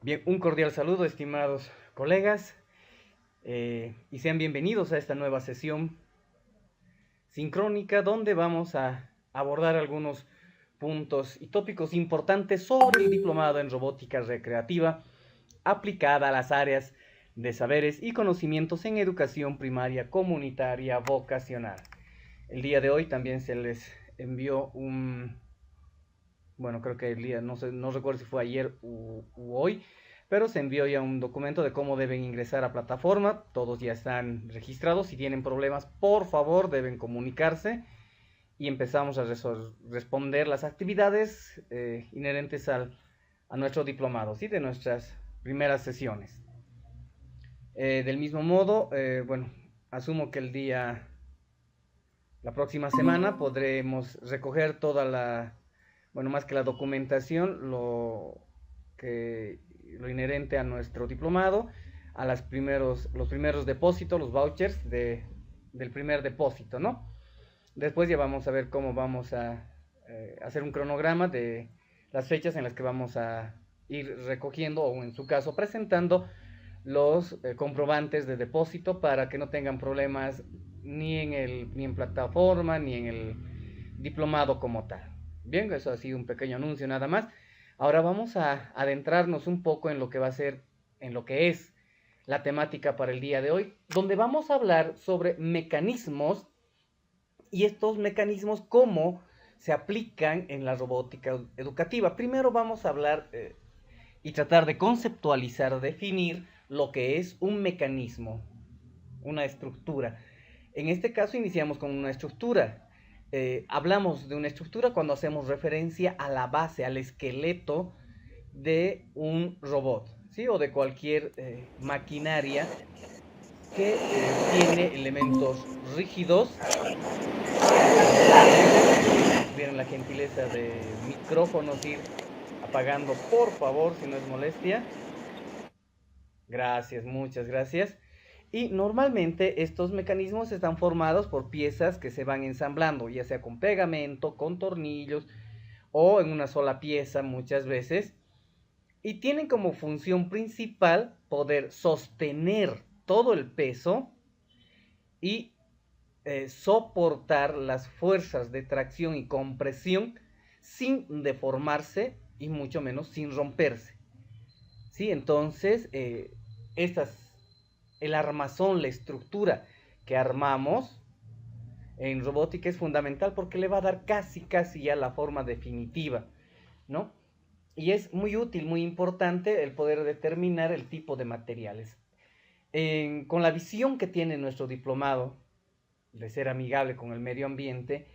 Bien, un cordial saludo, estimados colegas, y sean bienvenidos a esta nueva sesión sincrónica donde vamos a abordar algunos puntos y tópicos importantes sobre el diplomado en robótica recreativa aplicada a las áreas de saberes y conocimientos en educación primaria comunitaria vocacional. El día de hoy también se les envió bueno, creo que el día, no sé, no recuerdo si fue ayer u hoy, pero se envió ya un documento de cómo deben ingresar a plataforma. Todos ya están registrados. Si tienen problemas, por favor, deben comunicarse y empezamos a responder las actividades inherentes a nuestro diplomado, ¿sí? De nuestras primeras sesiones. Del mismo modo, bueno, asumo que la próxima semana podremos recoger toda bueno, más que la documentación, lo inherente a nuestro diplomado, los primeros depósitos, los vouchers del primer depósito, ¿no? Después ya vamos a ver cómo vamos a hacer un cronograma de las fechas en las que vamos a ir recogiendo o en su caso presentando los comprobantes de depósito para que no tengan problemas ni en plataforma ni en el diplomado como tal. Bien, eso ha sido un pequeño anuncio nada más. Ahora vamos a adentrarnos un poco en lo que va a ser, en lo que es la temática para el día de hoy, donde vamos a hablar sobre mecanismos y estos mecanismos cómo se aplican en la robótica educativa. Primero vamos a hablar y tratar de conceptualizar, definir lo que es un mecanismo, una estructura. En este caso iniciamos con una estructura. Hablamos de una estructura cuando hacemos referencia a la base, al esqueleto de un robot, ¿sí? O de cualquier maquinaria que tiene elementos rígidos. Si tuvieran la gentileza de micrófonos ir apagando, por favor, si no es molestia. Gracias, muchas gracias. Y normalmente estos mecanismos están formados por piezas que se van ensamblando, ya sea con pegamento, con tornillos o en una sola pieza muchas veces. Y tienen como función principal poder sostener todo el peso y soportar las fuerzas de tracción y compresión sin deformarse y mucho menos sin romperse. ¿Sí? Entonces, estas, el armazón, la estructura que armamos en robótica es fundamental porque le va a dar casi ya la forma definitiva, ¿no? Y es muy útil, muy importante el poder determinar el tipo de materiales. Con la visión que tiene nuestro diplomado de ser amigable con el medio ambiente,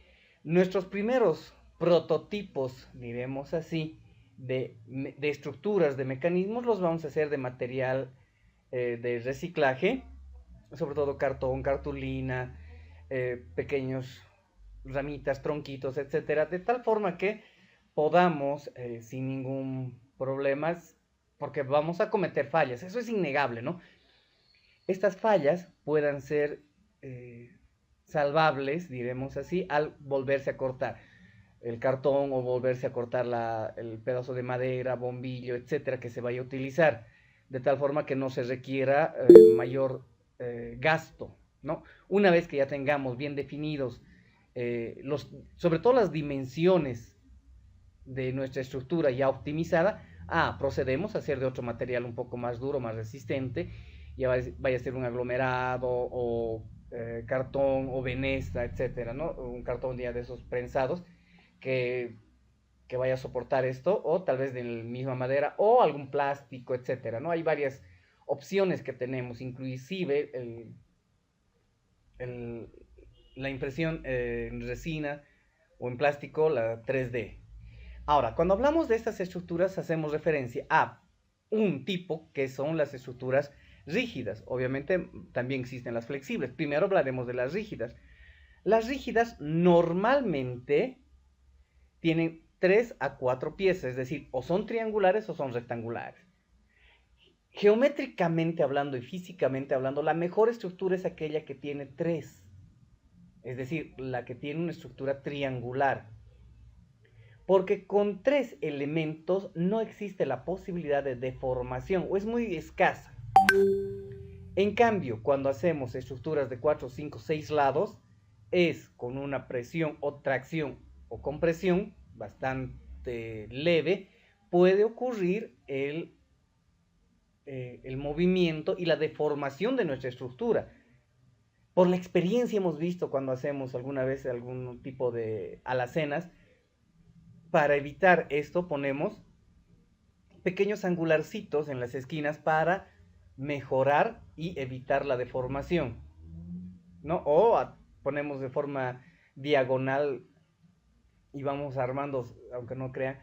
nuestros primeros prototipos, diremos así, de estructuras, de mecanismos, los vamos a hacer de material de reciclaje, sobre todo cartón, cartulina, pequeños ramitas, tronquitos, etcétera, de tal forma que podamos, sin ningún problema, porque vamos a cometer fallas, eso es innegable, ¿no? Estas fallas puedan ser salvables, diremos así, al volverse a cortar el cartón o volverse a cortar el pedazo de madera, bombillo, etcétera, que se vaya a utilizar, de tal forma que no se requiera mayor gasto, ¿no? Una vez que ya tengamos bien definidos sobre todo las dimensiones de nuestra estructura ya optimizada, procedemos a hacer de otro material un poco más duro, más resistente, ya vaya a ser un aglomerado o cartón o venesta, etcétera, ¿no? Un cartón ya de esos prensados que, que vaya a soportar esto, o tal vez de la misma madera, o algún plástico, etcétera, ¿no? Hay varias opciones que tenemos, inclusive el, la impresión en resina o en plástico, la 3D. Ahora, cuando hablamos de estas estructuras, hacemos referencia a un tipo que son las estructuras rígidas. Obviamente también existen las flexibles. Primero hablaremos de las rígidas. Las rígidas normalmente tienen 3 a 4 piezas, es decir, o son triangulares o son rectangulares. Geométricamente hablando y físicamente hablando, la mejor estructura es aquella que tiene 3, es decir, la que tiene una estructura triangular. Porque con 3 elementos no existe la posibilidad de deformación o es muy escasa. En cambio, cuando hacemos estructuras de 4, 5, 6 lados, es con una presión o tracción o compresión bastante leve, puede ocurrir el movimiento y la deformación de nuestra estructura. Por la experiencia hemos visto cuando hacemos alguna vez algún tipo de alacenas, para evitar esto ponemos pequeños angularcitos en las esquinas para mejorar y evitar la deformación, ¿no? Ponemos de forma diagonal y vamos armando, aunque no crean,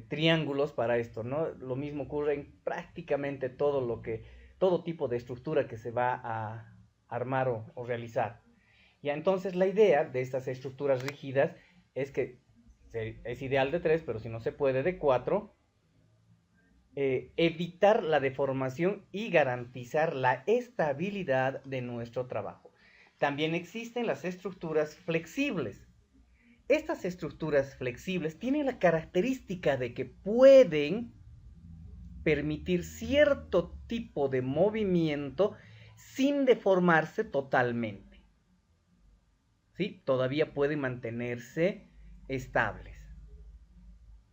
triángulos para esto, ¿no? Lo mismo ocurre en prácticamente todo tipo de estructura que se va a armar o realizar. Ya, entonces la idea de estas estructuras rígidas es que es ideal de 3, pero si no se puede de 4, evitar la deformación y garantizar la estabilidad de nuestro trabajo. También existen las estructuras flexibles. Estas estructuras flexibles tienen la característica de que pueden permitir cierto tipo de movimiento sin deformarse totalmente. ¿Sí? Todavía pueden mantenerse estables.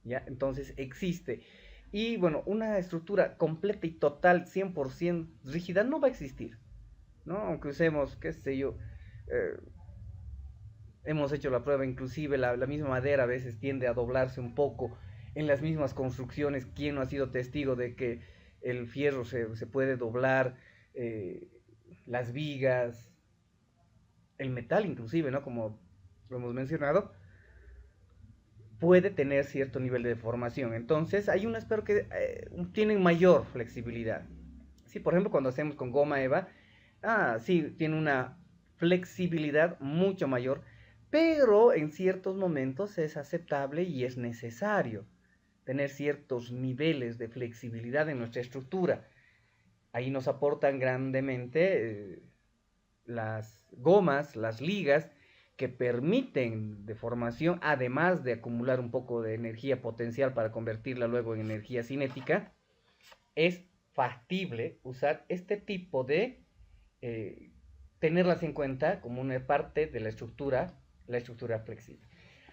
¿Ya? Entonces existe. Y bueno, una estructura completa y total, 100% rígida, no va a existir, ¿no? Aunque usemos, qué sé yo, hemos hecho la prueba, inclusive la misma madera a veces tiende a doblarse un poco en las mismas construcciones. ¿Quién no ha sido testigo de que el fierro se puede doblar, las vigas, el metal inclusive, ¿no? Como lo hemos mencionado, puede tener cierto nivel de deformación. Entonces hay unas pero que tienen mayor flexibilidad. Sí, por ejemplo, cuando hacemos con goma eva, sí, tiene una flexibilidad mucho mayor, pero en ciertos momentos es aceptable y es necesario tener ciertos niveles de flexibilidad en nuestra estructura. Ahí nos aportan grandemente las gomas, las ligas, que permiten deformación, además de acumular un poco de energía potencial para convertirla luego en energía cinética. Es factible usar este tipo de tenerlas en cuenta como una parte de la estructura flexible.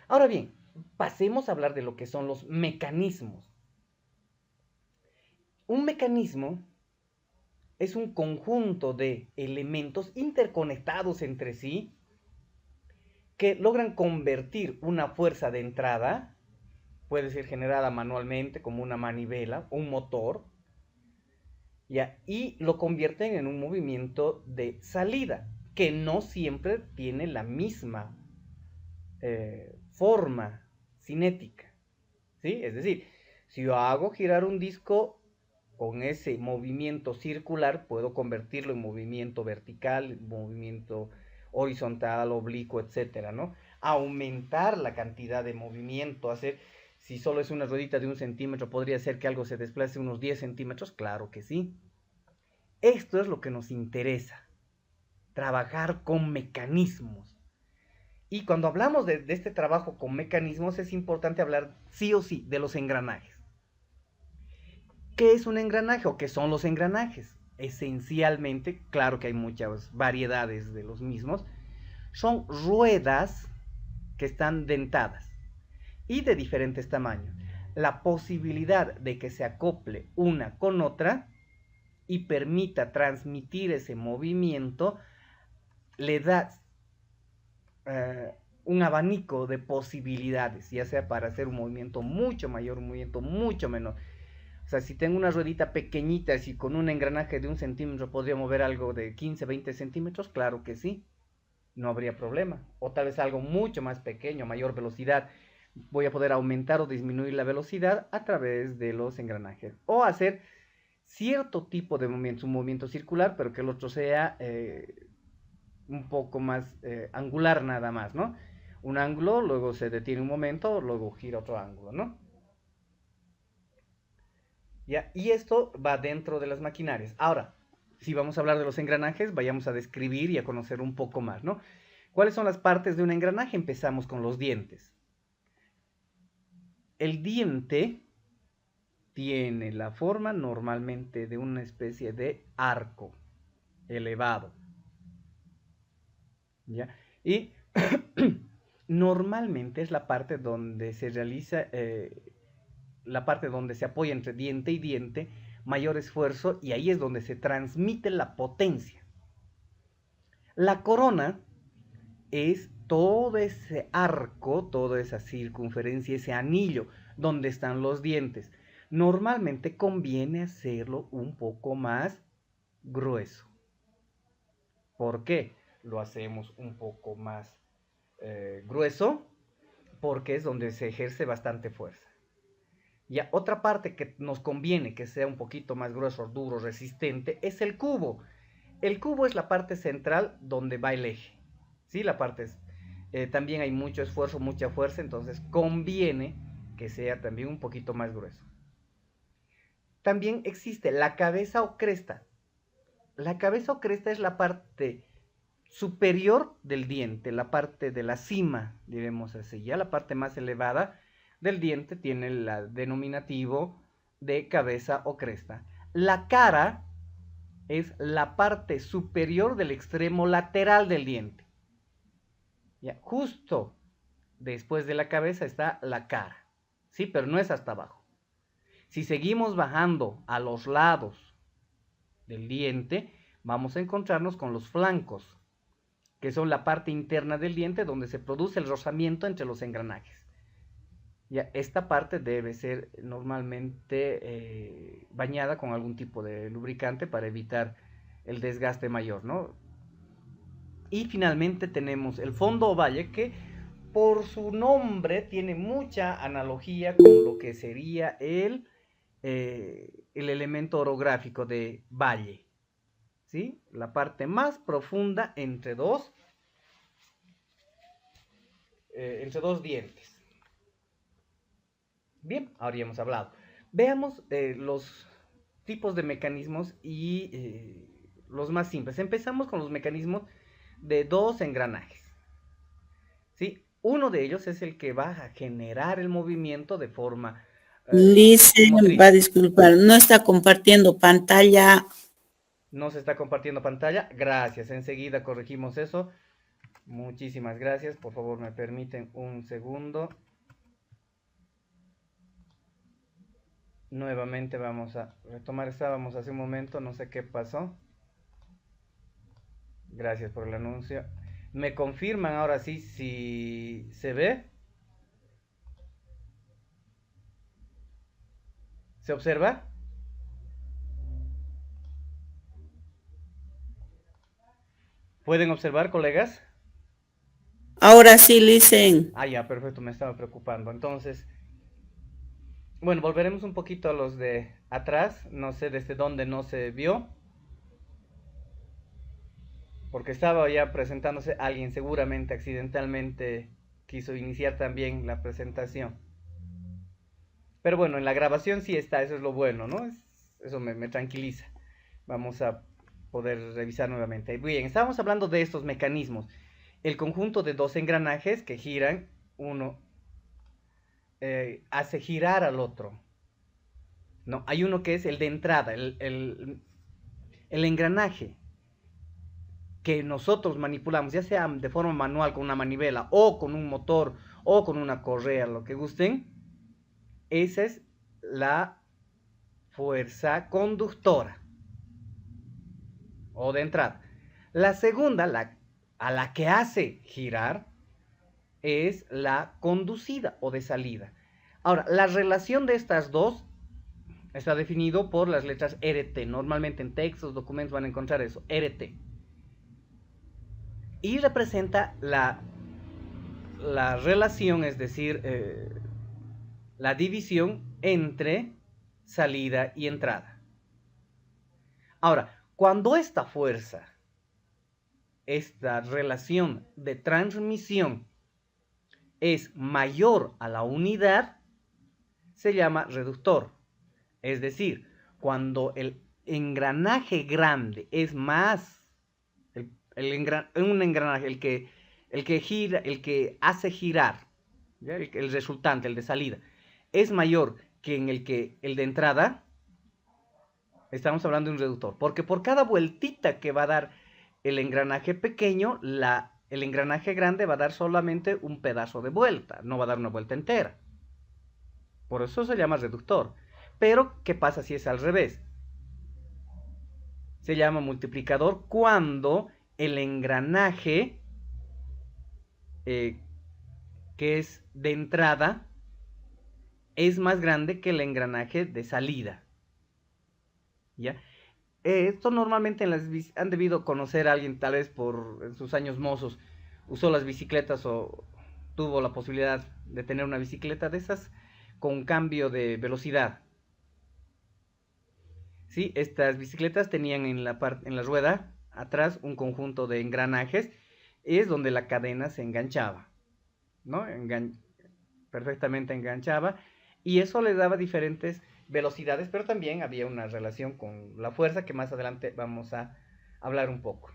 Ahora bien, pasemos a hablar de lo que son los mecanismos. Un mecanismo es un conjunto de elementos interconectados entre sí que logran convertir una fuerza de entrada, puede ser generada manualmente como una manivela o un motor, ¿ya? Y lo convierten en un movimiento de salida, que no siempre tiene la misma forma cinética, ¿sí? Es decir, si yo hago girar un disco con ese movimiento circular, puedo convertirlo en movimiento vertical, movimiento horizontal, oblicuo, etcétera, ¿no? Aumentar la cantidad de movimiento, si solo es una ruedita de 1 centímetro, ¿podría ser que algo se desplace unos 10 centímetros? Claro que sí. Esto es lo que nos interesa, trabajar con mecanismos. Y cuando hablamos de este trabajo con mecanismos, es importante hablar sí o sí de los engranajes. ¿Qué es un engranaje o qué son los engranajes? Esencialmente, claro que hay muchas variedades de los mismos, son ruedas que están dentadas y de diferentes tamaños. La posibilidad de que se acople una con otra y permita transmitir ese movimiento le da un abanico de posibilidades, ya sea para hacer un movimiento mucho mayor, un movimiento mucho menor. O sea, si tengo una ruedita pequeñita, si con un engranaje de 1 centímetro podría mover algo de 15, 20 centímetros, claro que sí, no habría problema. O tal vez algo mucho más pequeño, mayor velocidad, voy a poder aumentar o disminuir la velocidad a través de los engranajes. O hacer cierto tipo de movimiento, un movimiento circular, pero que el otro sea un poco más angular nada más, ¿no? Un ángulo, luego se detiene un momento, luego gira otro ángulo, ¿no? ¿Ya? Y esto va dentro de las maquinarias. Ahora, si vamos a hablar de los engranajes, vayamos a describir y a conocer un poco más, ¿no? ¿Cuáles son las partes de un engranaje? Empezamos con los dientes. el diente tiene la forma normalmente de una especie de arco elevado, ¿ya? Y normalmente es la parte donde se realiza, la parte donde se apoya entre diente y diente, mayor esfuerzo, y ahí es donde se transmite la potencia. La corona es todo ese arco, toda esa circunferencia, ese anillo donde están los dientes. Normalmente conviene hacerlo un poco más grueso. ¿Por qué lo hacemos un poco más grueso? Porque es donde se ejerce bastante fuerza. Y otra parte que nos conviene que sea un poquito más grueso, duro, resistente, es el cubo. El cubo es la parte central donde va el eje. ¿Sí? La parte es, también hay mucho esfuerzo, mucha fuerza, entonces conviene que sea también un poquito más grueso. También existe la cabeza o cresta. La cabeza o cresta es la parte superior del diente, la parte de la cima, diremos así. Ya la parte más elevada del diente tiene el denominativo de cabeza o cresta. La cara es la parte superior del extremo lateral del diente. Ya, justo después de la cabeza está la cara, ¿sí? Pero no es hasta abajo. Si seguimos bajando a los lados del diente, vamos a encontrarnos con los flancos, que son la parte interna del diente donde se produce el rozamiento entre los engranajes. Ya, esta parte debe ser normalmente bañada con algún tipo de lubricante para evitar el desgaste mayor, ¿no? Y finalmente tenemos el fondo o valle, que por su nombre tiene mucha analogía con lo que sería el elemento orográfico de valle, ¿sí? La parte más profunda entre dos dientes. Bien, ahora ya hemos hablado. Veamos los tipos de mecanismos y los más simples. Empezamos con los mecanismos de dos engranajes. ¿Sí? Uno de ellos es el que va a generar el movimiento de forma Lice, va a motriz. disculpar, no está compartiendo pantalla. No se está compartiendo pantalla. Gracias. Enseguida corregimos eso. Muchísimas gracias. Por favor, me permiten un segundo. Nuevamente vamos a retomar. Estábamos hace un momento. No sé qué pasó. Gracias por el anuncio. ¿Me confirman ahora sí si se ve? ¿Se observa? ¿Pueden observar, colegas? Ahora sí, Licen. Ah, ya, perfecto, me estaba preocupando. Entonces, bueno, volveremos un poquito a los de atrás. No sé desde dónde no se vio, porque estaba ya presentándose alguien, seguramente accidentalmente quiso iniciar también la presentación. Pero bueno, en la grabación sí está, eso es lo bueno, ¿no? Eso me tranquiliza. Vamos a poder revisar nuevamente. Bien, estábamos hablando de estos mecanismos. El conjunto de dos engranajes que giran, uno hace girar al otro. No, hay uno que es el de entrada, el engranaje que nosotros manipulamos, ya sea de forma manual con una manivela o con un motor o con una correa, lo que gusten. Esa es la fuerza conductora o de entrada. La segunda, a la que hace girar, es la conducida o de salida. Ahora, la relación de estas dos está definido por las letras RT. Normalmente en textos, documentos van a encontrar eso, RT. Y representa la relación, es decir, la división entre salida y entrada. Ahora, cuando esta fuerza, esta relación de transmisión es mayor a la unidad, se llama reductor. Es decir, cuando el engranaje grande es más, un engranaje, el que gira, el que hace girar, ¿ya? El resultante, el de salida, es mayor que en el de entrada, estamos hablando de un reductor. Porque por cada vueltita que va a dar el engranaje pequeño, el engranaje grande va a dar solamente un pedazo de vuelta, no va a dar una vuelta entera. Por eso se llama reductor. Pero, ¿qué pasa si es al revés? Se llama multiplicador cuando el engranaje que es de entrada es más grande que el engranaje de salida. ¿Ya? Esto normalmente han debido conocer a alguien, tal vez en sus años mozos, usó las bicicletas o tuvo la posibilidad de tener una bicicleta de esas con cambio de velocidad. ¿Sí? Estas bicicletas tenían en la rueda atrás un conjunto de engranajes, es donde la cadena se enganchaba, ¿no? Perfectamente enganchaba, y eso le daba diferentes velocidades, pero también había una relación con la fuerza que más adelante vamos a hablar un poco.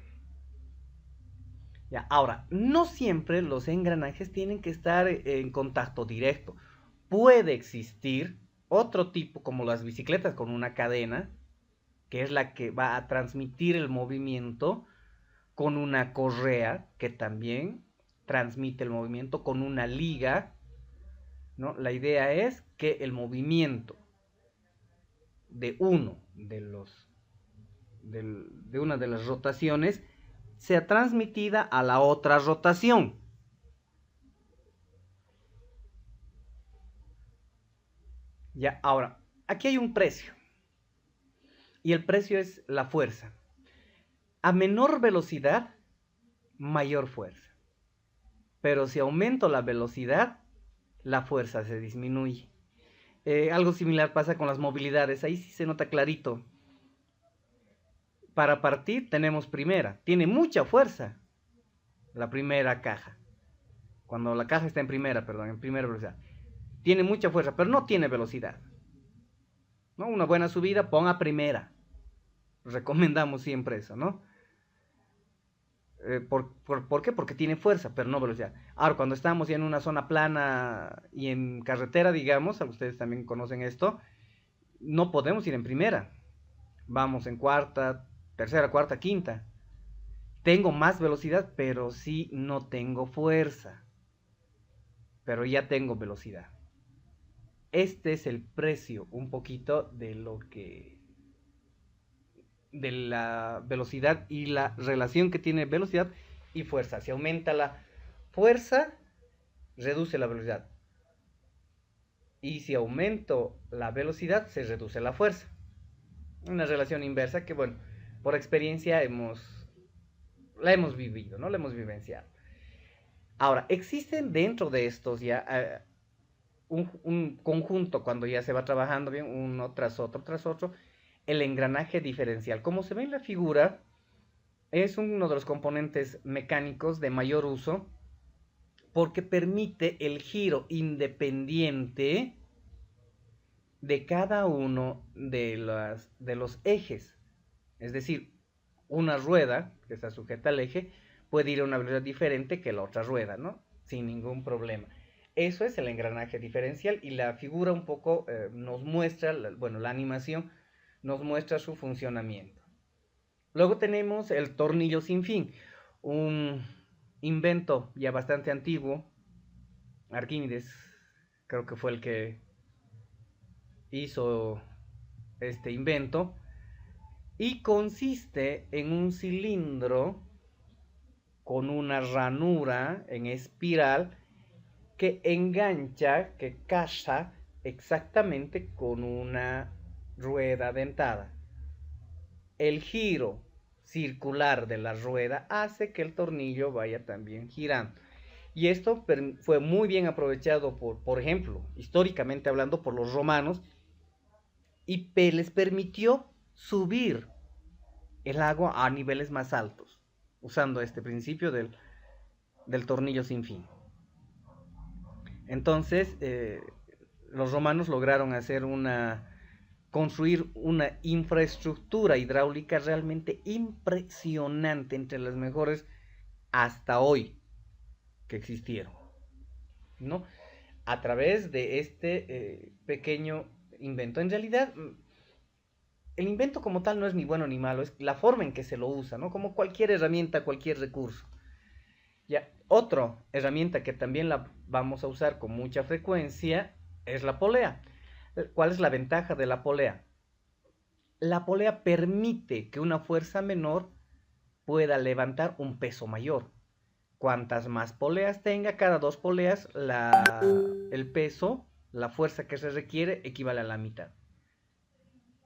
Ya, ahora, no siempre los engranajes tienen que estar en contacto directo. Puede existir otro tipo, como las bicicletas con una cadena, que es la que va a transmitir el movimiento, con una correa que también transmite el movimiento, con una liga, ¿no? La idea es que el movimiento de una de las rotaciones sea transmitida a la otra rotación. Ya, ahora, aquí hay un precio. Y el precio es la fuerza. A menor velocidad, mayor fuerza. Pero si aumento la velocidad, la fuerza se disminuye. Algo similar pasa con las movilidades. Ahí sí se nota clarito. Para partir tenemos primera. Tiene mucha fuerza la primera caja. Cuando la caja está en primera velocidad. Tiene mucha fuerza, pero no tiene velocidad. ¿No? Una buena subida, pon a primera. Recomendamos siempre eso, ¿no? ¿Por qué? Porque tiene fuerza, pero no velocidad. Ahora, cuando estamos ya en una zona plana y en carretera, digamos, ustedes también conocen esto, no podemos ir en primera. Vamos en cuarta, tercera, cuarta, quinta. Tengo más velocidad, pero sí no tengo fuerza. Pero ya tengo velocidad. Este es el precio un poquito de la velocidad y la relación que tiene velocidad y fuerza. Si aumenta la fuerza, reduce la velocidad. Y si aumento la velocidad, se reduce la fuerza. Una relación inversa que, bueno, por experiencia la hemos vivido, ¿no? La hemos vivenciado. Ahora, existen dentro de estos ya un conjunto, cuando ya se va trabajando bien, uno tras otro, el engranaje diferencial. Como se ve en la figura, es uno de los componentes mecánicos de mayor uso porque permite el giro independiente de cada uno de los ejes. Es decir, una rueda que está sujeta al eje puede ir a una velocidad diferente que la otra rueda, ¿no? Sin ningún problema. Eso es el engranaje diferencial, y la figura un poco nos muestra, la animación nos muestra su funcionamiento. Luego tenemos el tornillo sin fin, un invento ya bastante antiguo. Arquímedes creo que fue el que hizo este invento, y consiste en un cilindro con una ranura en espiral que engancha, que casa exactamente con una rueda dentada. El giro circular de la rueda hace que el tornillo vaya también girando. Y esto fue muy bien aprovechado por ejemplo, históricamente hablando, por los romanos, y les permitió subir el agua a niveles más altos, usando este principio del tornillo sin fin. Entonces, los romanos lograron construir una infraestructura hidráulica realmente impresionante, entre las mejores hasta hoy que existieron, ¿no? a través de este pequeño invento. En realidad, el invento como tal no es ni bueno ni malo, es la forma en que se lo usa, ¿no? Como cualquier herramienta, cualquier recurso. Ya, otra herramienta que también la vamos a usar con mucha frecuencia es la polea. ¿Cuál es la ventaja de la polea? La polea permite que una fuerza menor pueda levantar un peso mayor. Cuantas más poleas tenga, cada 2 poleas, el peso, la fuerza que se requiere, equivale a la mitad.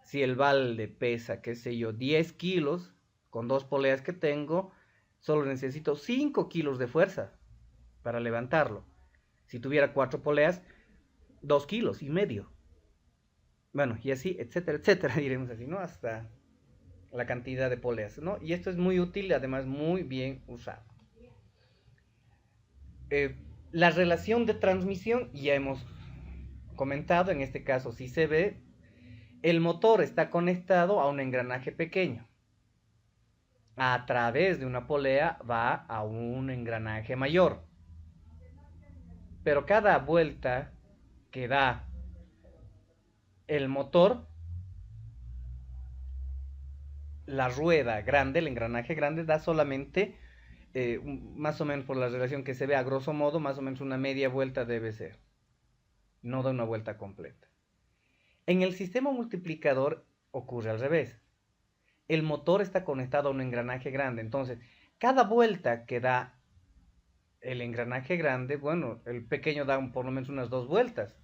Si el balde pesa, qué sé yo, 10 kilos, con 2 poleas que tengo, solo necesito 5 kilos de fuerza para levantarlo. Si tuviera 4 poleas, 2 kilos y medio. Bueno, y así, etcétera, etcétera, diremos así, ¿no? Hasta la cantidad de poleas, ¿no? Y esto es muy útil y además muy bien usado. La relación de transmisión ya hemos comentado, en este caso si se ve, el motor está conectado a un engranaje pequeño. A través de una polea va a un engranaje mayor. Pero cada vuelta que da el motor, la rueda grande, el engranaje grande, da solamente, más o menos por la relación que se ve a grosso modo, más o menos una media vuelta debe ser. No da una vuelta completa. En el sistema multiplicador ocurre al revés. El motor está conectado a un engranaje grande, entonces cada vuelta que da el engranaje grande, bueno, el pequeño da por lo menos unas 2 vueltas,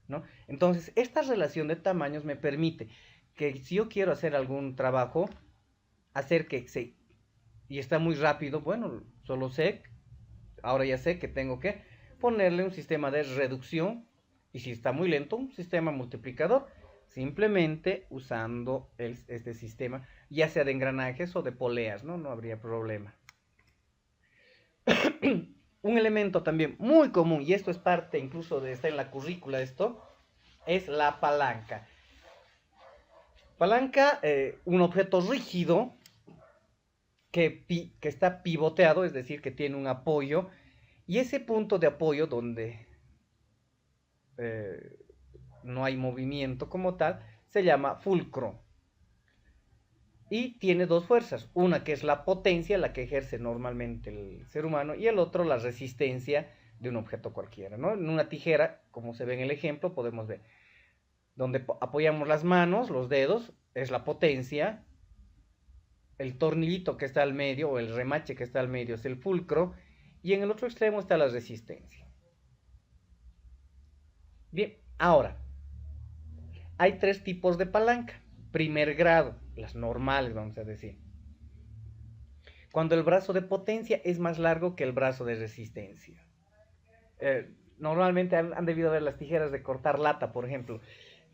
¿no? Entonces esta relación de tamaños me permite que si yo quiero hacer algún trabajo, hacer que se, y está muy rápido, bueno, ahora ya sé que tengo que ponerle un sistema de reducción, y si está muy lento, un sistema multiplicador, simplemente usando este sistema, ya sea de engranajes o de poleas, ¿no? No habría problema. Un elemento también muy común, y esto es parte incluso de estar en la currícula, esto, es la palanca. Palanca, un objeto rígido que está pivoteado, es decir, que tiene un apoyo, y ese punto de apoyo donde no hay movimiento como tal, se llama fulcro. Y tiene 2 fuerzas, una que es la potencia, la que ejerce normalmente el ser humano, y el otro la resistencia de un objeto cualquiera, ¿no? En una tijera, como se ve en el ejemplo, podemos ver, donde apoyamos las manos, los dedos, es la potencia, el tornillito que está al medio, o el remache que está al medio, es el fulcro, y en el otro extremo está la resistencia. Bien, ahora, hay 3 tipos de palanca. Primer grado, las normales, vamos a decir. Cuando el brazo de potencia es más largo que el brazo de resistencia. Normalmente han debido ver las tijeras de cortar lata, por ejemplo.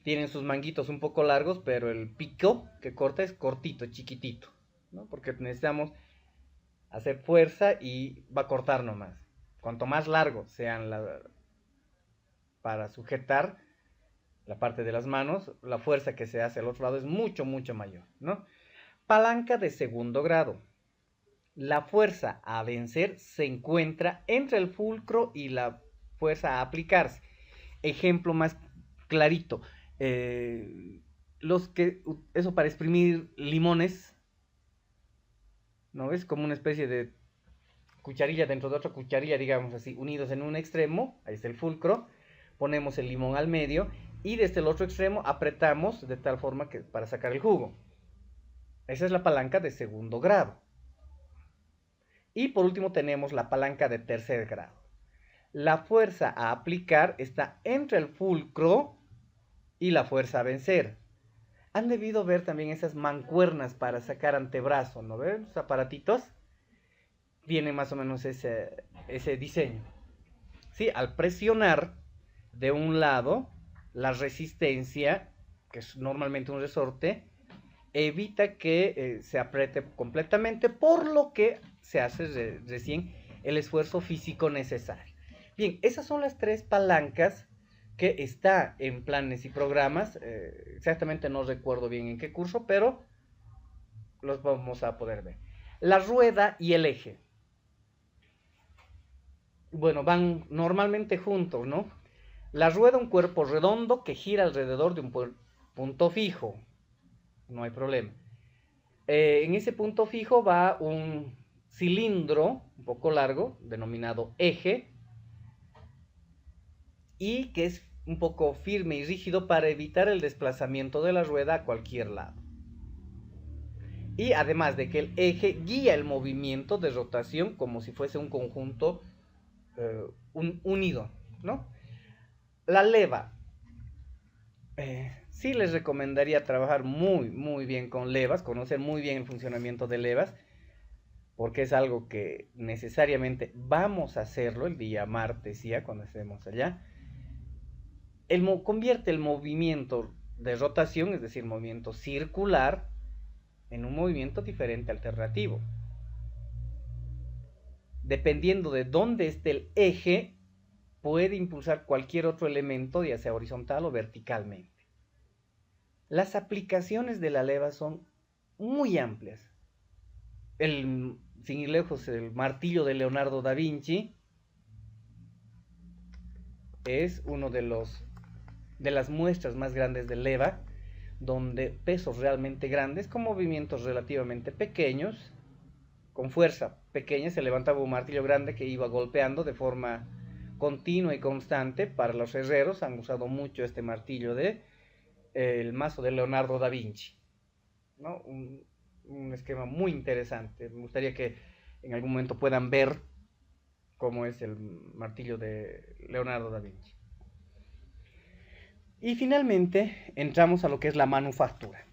Tienen sus manguitos un poco largos, pero el pico que corta es cortito, chiquitito, ¿no? Porque necesitamos hacer fuerza y va a cortar nomás. Cuanto más largo sean para sujetar la parte de las manos, la fuerza que se hace al otro lado es mucho, mucho mayor, ¿no? Palanca de segundo grado. La fuerza a vencer se encuentra entre el fulcro y la fuerza a aplicarse. Ejemplo más clarito. Eso para exprimir limones, ¿no ves? Como una especie de cucharilla dentro de otra cucharilla, digamos así, unidos en un extremo, ahí está el fulcro, ponemos el limón al medio, y desde el otro extremo apretamos de tal forma que para sacar el jugo. Esa es la palanca de segundo grado. Y por último tenemos la palanca de tercer grado. La fuerza a aplicar está entre el fulcro y la fuerza a vencer. Han debido ver también esas mancuernas para sacar antebrazo, ¿no ven? Los aparatitos tienen más o menos ese diseño. ¿Sí? Al presionar de un lado, la resistencia, que es normalmente un resorte, evita que se apriete completamente, por lo que se hace recién el esfuerzo físico necesario. Bien, esas son las 3 palancas que está en planes y programas. Exactamente no recuerdo bien en qué curso, pero los vamos a poder ver. La rueda y el eje. Bueno, van normalmente juntos, ¿no? La rueda, un cuerpo redondo que gira alrededor de un punto fijo. No hay problema. En ese punto fijo va un cilindro un poco largo, denominado eje, y que es un poco firme y rígido para evitar el desplazamiento de la rueda a cualquier lado. Y además de que el eje guía el movimiento de rotación como si fuese un conjunto unido, ¿no? La leva. Sí les recomendaría trabajar muy bien con levas, conocer muy bien el funcionamiento de levas, porque es algo que necesariamente vamos a hacerlo el día martes, ya cuando estemos allá. Convierte el movimiento de rotación, es decir, movimiento circular, en un movimiento diferente alternativo. Dependiendo de dónde esté el eje, puede impulsar cualquier otro elemento, ya sea horizontal o verticalmente. Las aplicaciones de la leva son muy amplias. Sin ir lejos, el martillo de Leonardo da Vinci es uno de las muestras más grandes de leva, donde pesos realmente grandes con movimientos relativamente pequeños, con fuerza pequeña, se levantaba un martillo grande que iba golpeando de forma continua y constante. Para los herreros han usado mucho este martillo el mazo de Leonardo da Vinci, ¿no? Un esquema muy interesante. Me gustaría que en algún momento puedan ver cómo es el martillo de Leonardo da Vinci. Y finalmente entramos a lo que es la manufactura.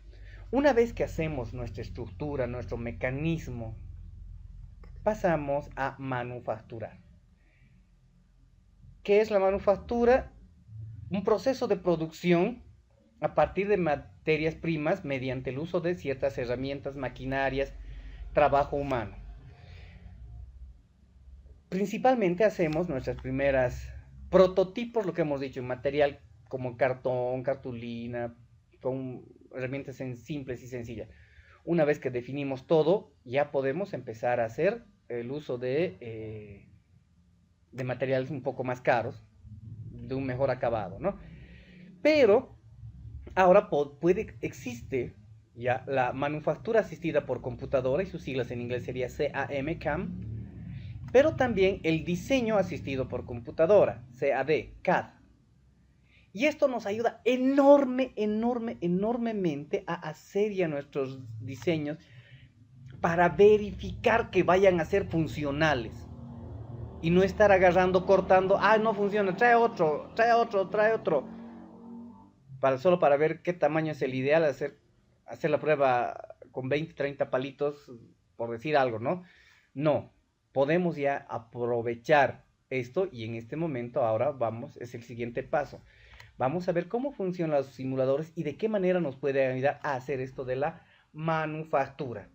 Una vez que hacemos nuestra estructura, nuestro mecanismo, pasamos a manufacturar. ¿Qué es la manufactura? Un proceso de producción a partir de materias primas mediante el uso de ciertas herramientas, maquinarias, trabajo humano. Principalmente hacemos nuestras primeras prototipos, lo que hemos dicho, en material como cartón, cartulina, con herramientas simples y sencillas. Una vez que definimos todo, ya podemos empezar a hacer el uso de materiales un poco más caros, de un mejor acabado, ¿no? Pero ahora existe ya la manufactura asistida por computadora, y sus siglas en inglés sería CAM, pero también el diseño asistido por computadora, CAD. Y esto nos ayuda enormemente a hacer ya nuestros diseños para verificar que vayan a ser funcionales. Y no estar agarrando, cortando, no funciona, trae otro. Solo para ver qué tamaño es el ideal, hacer la prueba con 20, 30 palitos, por decir algo, ¿no? No, podemos ya aprovechar esto, y en este momento ahora es el siguiente paso. Vamos a ver cómo funcionan los simuladores y de qué manera nos puede ayudar a hacer esto de la manufactura.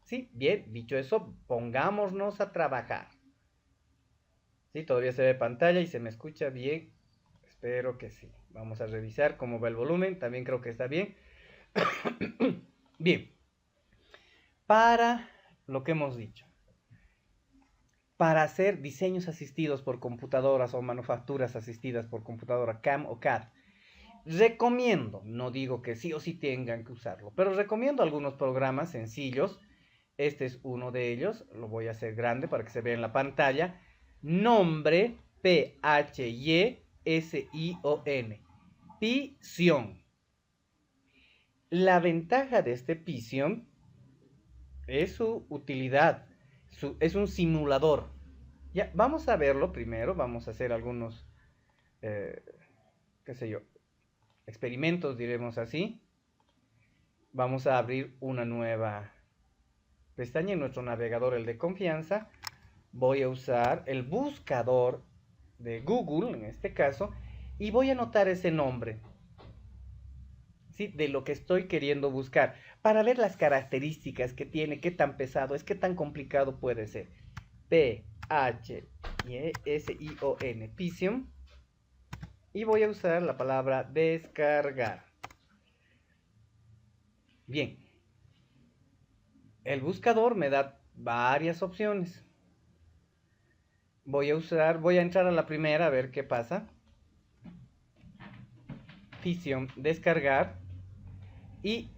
¿Sí? Bien, dicho eso, pongámonos a trabajar. ¿Sí? Todavía se ve pantalla y se me escucha bien. Espero que sí. Vamos a revisar cómo va el volumen. También creo que está bien. Bien. Para lo que hemos dicho. Para hacer diseños asistidos por computadoras o manufacturas asistidas por computadora, CAM o CAD, recomiendo, no digo que sí o sí tengan que usarlo, pero recomiendo algunos programas sencillos. Este es uno de ellos. Lo voy a hacer grande para que se vea en la pantalla. Nombre, P-H-Y-S-I-O-N. Python. La ventaja de este Python es su utilidad. Es un simulador. Ya, vamos a verlo primero. Vamos a hacer algunos, experimentos, diremos así. Vamos a abrir una nueva pestaña en nuestro navegador, el de confianza. Voy a usar el buscador de Google, en este caso, y voy a anotar ese nombre, ¿sí?, de lo que estoy queriendo buscar, para ver las características que tiene, qué tan pesado es, qué tan complicado puede ser. P-H-Y-S-I-O-N, Python, y voy a usar la palabra descargar. Bien, el buscador me da varias opciones. Voy a entrar a la primera a ver qué pasa. Fission descargar y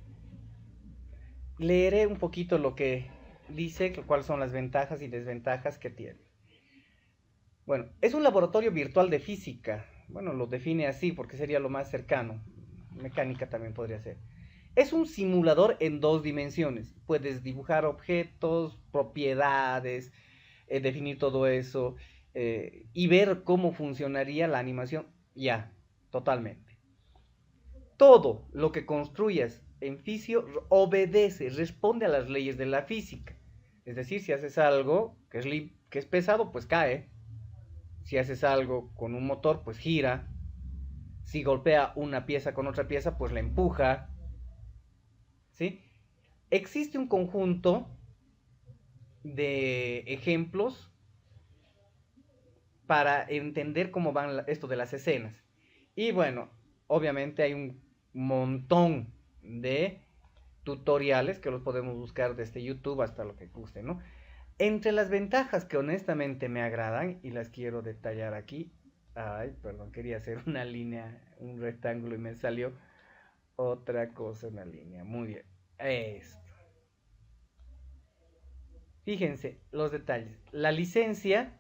leeré un poquito lo que dice, cuáles son las ventajas y desventajas que tiene. Bueno, es un laboratorio virtual de física. Bueno, lo define así porque sería lo más cercano. Mecánica también podría ser. Es un simulador en 2 dimensiones. Puedes dibujar objetos, propiedades, definir todo eso y ver cómo funcionaría la animación. Ya, totalmente. Todo lo que construyas en Fisio obedece, responde a las leyes de la física. Es decir, si haces algo que es pesado, pues cae. Si haces algo con un motor, pues gira. Si golpea una pieza con otra pieza, pues la empuja. ¿Sí? Existe un conjunto de ejemplos para entender cómo van esto de las escenas. Y bueno, obviamente hay un montón de tutoriales que los podemos buscar desde YouTube hasta lo que guste, ¿no? Entre las ventajas que honestamente me agradan y las quiero detallar aquí. Ay, perdón, quería hacer una línea, un rectángulo y me salió otra cosa, una línea. Muy bien. Esto. Fíjense los detalles. La licencia,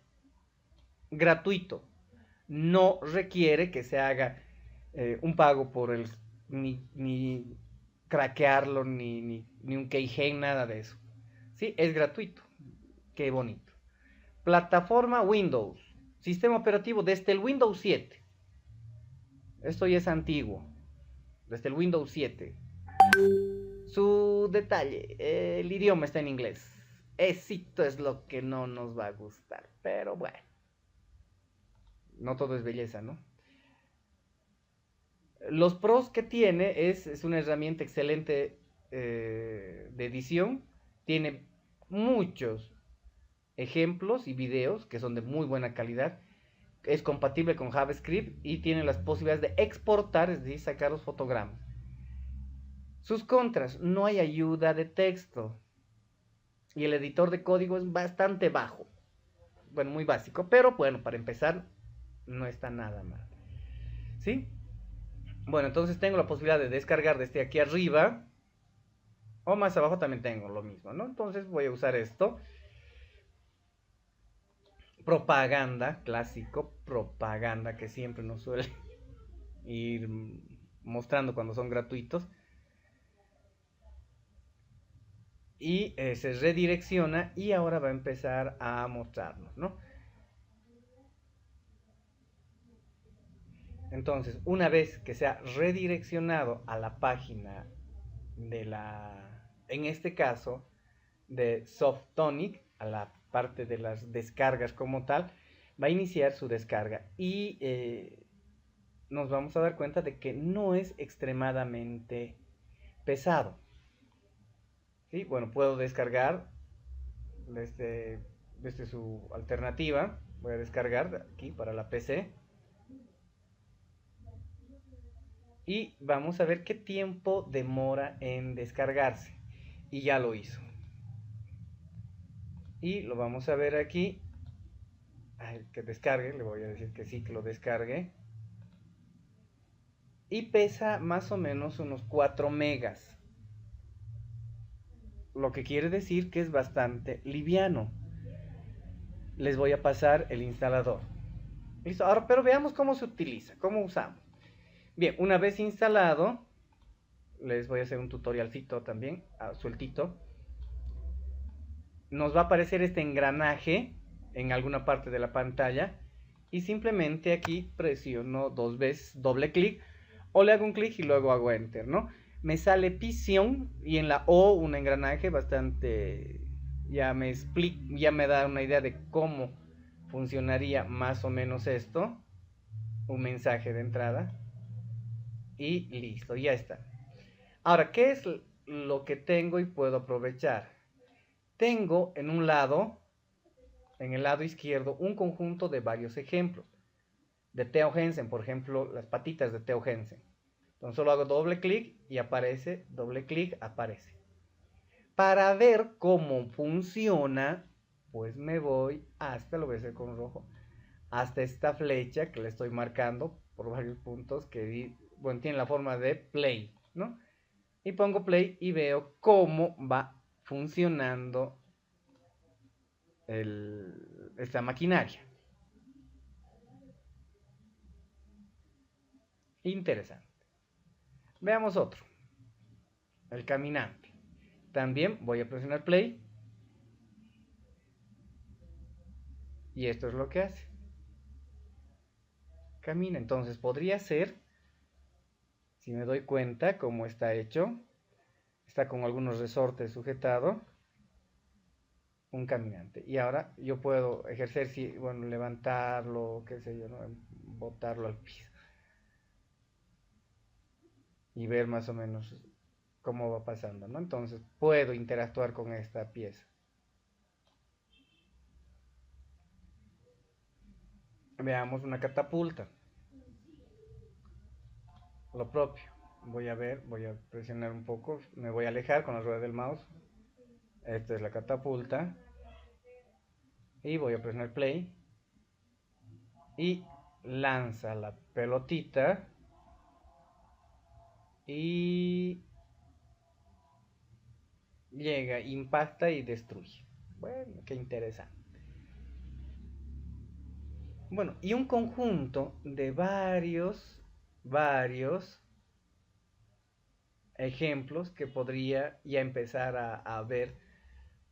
gratuito. No requiere que se haga un pago por el... ni craquearlo, ni un keygen, nada de eso. Sí, es gratuito. Qué bonito. Plataforma Windows. Sistema operativo desde el Windows 7. Esto ya es antiguo. Desde el Windows 7. Su detalle, el idioma está en inglés. Esto es lo que no nos va a gustar. Pero bueno. No todo es belleza, ¿no? Los pros que tiene es una herramienta excelente de edición. Tiene muchos ejemplos y videos que son de muy buena calidad. Es compatible con JavaScript y tiene las posibilidades de exportar, es decir, sacar los fotogramas. Sus contras, no hay ayuda de texto y el editor de código es bastante bajo. Bueno, muy básico, pero bueno, para empezar no está nada mal. ¿Sí? Bueno, entonces tengo la posibilidad de descargar desde aquí arriba o más abajo también tengo lo mismo, ¿no? Entonces voy a usar esto. Propaganda, clásico, propaganda que siempre nos suele ir mostrando cuando son gratuitos. Y se redirecciona y ahora va a empezar a mostrarnos, ¿no? Entonces, una vez que se ha redireccionado a la página de en este caso, de Softonic, a la parte de las descargas como tal, va a iniciar su descarga y nos vamos a dar cuenta de que no es extremadamente pesado. ¿Sí? Bueno, puedo descargar desde su alternativa. Voy a descargar aquí para la PC. Y vamos a ver qué tiempo demora en descargarse. Y ya lo hizo. Y lo vamos a ver aquí. Que descargue, le voy a decir que sí, que lo descargue. Y pesa más o menos unos 4 megas. Lo que quiere decir que es bastante liviano. Les voy a pasar el instalador. Listo, ahora pero veamos cómo se utiliza, cómo usamos. Bien, una vez instalado, les voy a hacer un tutorialcito también, sueltito. Nos va a aparecer este engranaje en alguna parte de la pantalla y simplemente aquí presiono 2 veces, doble clic, o le hago un clic y luego hago enter, ¿no? Me sale Fission y en la O un engranaje bastante, ya me da una idea de cómo funcionaría más o menos esto. Un mensaje de entrada y listo, ya está. Ahora, ¿qué es lo que tengo y puedo aprovechar? Tengo en un lado, en el lado izquierdo, un conjunto de varios ejemplos. De Theo Jensen, por ejemplo, las patitas de Theo Jensen. Entonces solo hago doble clic y aparece, doble clic, aparece. Para ver cómo funciona, pues me voy hasta, lo voy a hacer con rojo, hasta esta flecha que le estoy marcando por varios puntos que bueno, tiene la forma de play, ¿no? Y pongo play y veo cómo va funcionando esta maquinaria. Interesante. Veamos otro. El caminante. También voy a presionar play. Y esto es lo que hace. Camina. Entonces podría ser, si me doy cuenta cómo está hecho, está con algunos resortes sujetado, un caminante. Y ahora yo puedo ejercer, si, bueno, levantarlo, qué sé yo, ¿no? Botarlo al piso. Y ver más o menos cómo va pasando, ¿no? Entonces puedo interactuar con esta pieza. Veamos una catapulta. Lo propio. Voy a ver, voy a presionar un poco, me voy a alejar con la rueda del mouse. Esta es la catapulta. Y voy a presionar play. Y lanza la pelotita. Y llega, impacta y destruye. Bueno, qué interesante. Bueno, y un conjunto de varios ejemplos que podría ya empezar a ver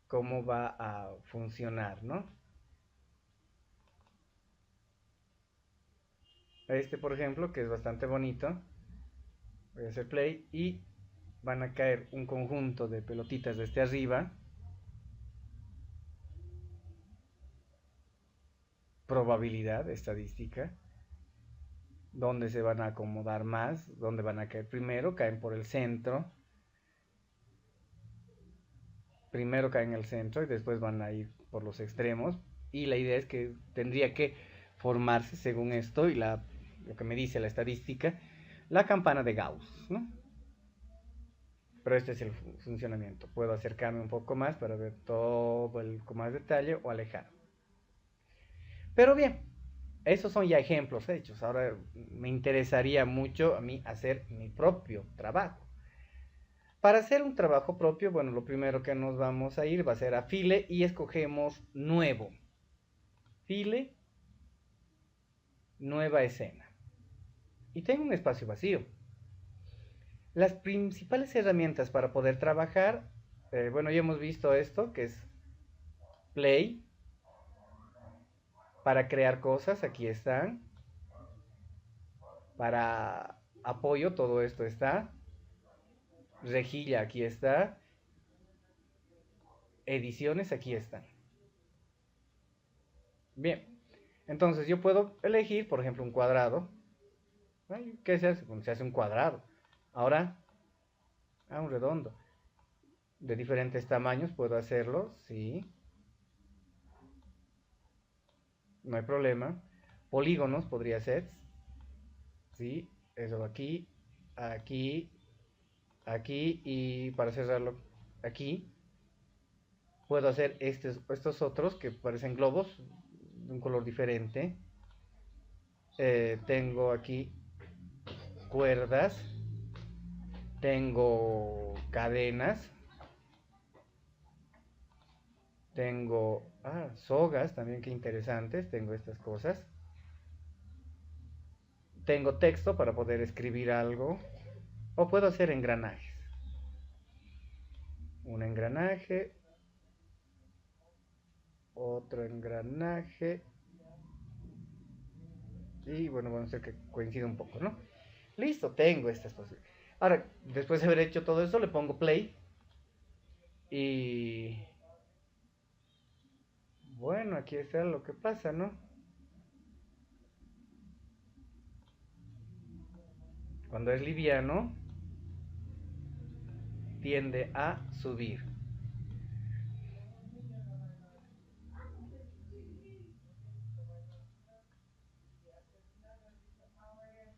cómo va a funcionar, ¿no? Este, por ejemplo, que es bastante bonito. Voy a hacer play y van a caer un conjunto de pelotitas desde arriba. Probabilidad, estadística. Dónde se van a acomodar más, dónde van a caer primero, caen por el centro. Primero caen en el centro y después van a ir por los extremos. Y la idea es que tendría que formarse, según esto y lo que me dice la estadística, la campana de Gauss, ¿no? Pero este es el funcionamiento. Puedo acercarme un poco más para ver todo con más detalle o alejar. Pero bien, esos son ya ejemplos hechos. Ahora me interesaría mucho a mí hacer mi propio trabajo. Para hacer un trabajo propio, bueno, lo primero que nos vamos a ir va a ser a File y escogemos Nuevo. File, Nueva escena. Y tengo un espacio vacío. Las principales herramientas para poder trabajar, bueno, ya hemos visto esto, que es Play. Para crear cosas, aquí están. Para apoyo, todo esto está. Rejilla, aquí está. Ediciones, aquí están. Bien, entonces yo puedo elegir, por ejemplo, un cuadrado. ¿Qué se hace? Bueno, se hace un cuadrado. Ahora, un redondo. De diferentes tamaños puedo hacerlo, sí. No hay problema. Polígonos podría ser. Sí, eso aquí, aquí, aquí y para cerrarlo aquí. Puedo hacer estos otros que parecen globos de un color diferente. Tengo aquí cuerdas. Tengo cadenas. Tengo sogas también, que interesantes. Tengo estas cosas. Tengo texto para poder escribir algo. O puedo hacer engranajes. Un engranaje. Otro engranaje. Y bueno, vamos a hacer que coincida un poco, ¿no? Listo, tengo estas posibilidades. Ahora, después de haber hecho todo eso, le pongo play. Y bueno, aquí está lo que pasa, ¿no? Cuando es liviano, tiende a subir.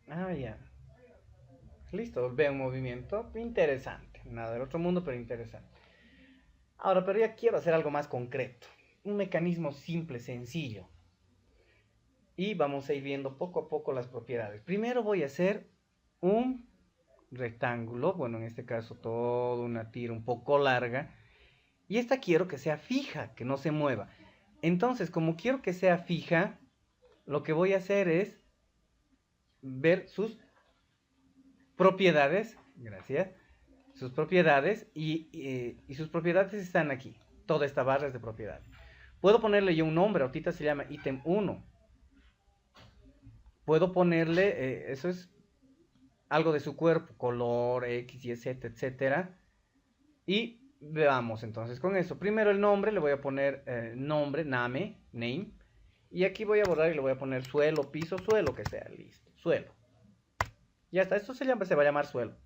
Ya. Listo, veo un movimiento interesante. Nada del otro mundo, pero interesante. Ahora, pero ya quiero hacer algo más concreto. Un mecanismo simple, sencillo. Y vamos a ir viendo poco a poco las propiedades. Primero voy a hacer un rectángulo, bueno, en este caso toda una tira un poco larga, y esta quiero que sea fija, que no se mueva. Entonces, como quiero que sea fija, lo que voy a hacer es ver sus propiedades, gracias, sus propiedades, y sus propiedades están aquí. Toda esta barra es de propiedades. Puedo ponerle yo un nombre, ahorita se llama ítem 1. Puedo ponerle, eso es algo de su cuerpo, color, X, Y, Z, etcétera. Y veamos entonces con eso. Primero el nombre, le voy a poner nombre, name. Y aquí voy a borrar y le voy a poner suelo, piso, suelo, que sea, listo, suelo. Ya está, esto se va a llamar suelo.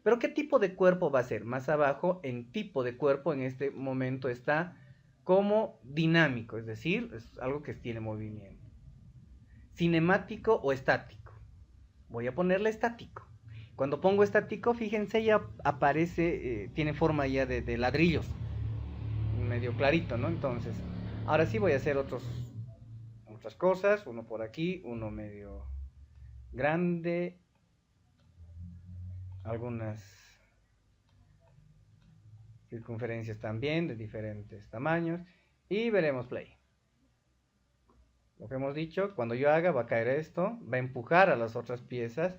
Pero ¿qué tipo de cuerpo va a ser? Más abajo, en tipo de cuerpo, en este momento está como dinámico, es decir, es algo que tiene movimiento. Cinemático o estático. Voy a ponerle estático. Cuando pongo estático, fíjense, ya aparece, tiene forma ya de ladrillos. Medio clarito, ¿no? Entonces, ahora sí voy a hacer otras cosas. Uno por aquí, uno medio grande. Algunas circunferencias también de diferentes tamaños. Y veremos play. Lo que hemos dicho, cuando yo haga va a caer esto, va a empujar a las otras piezas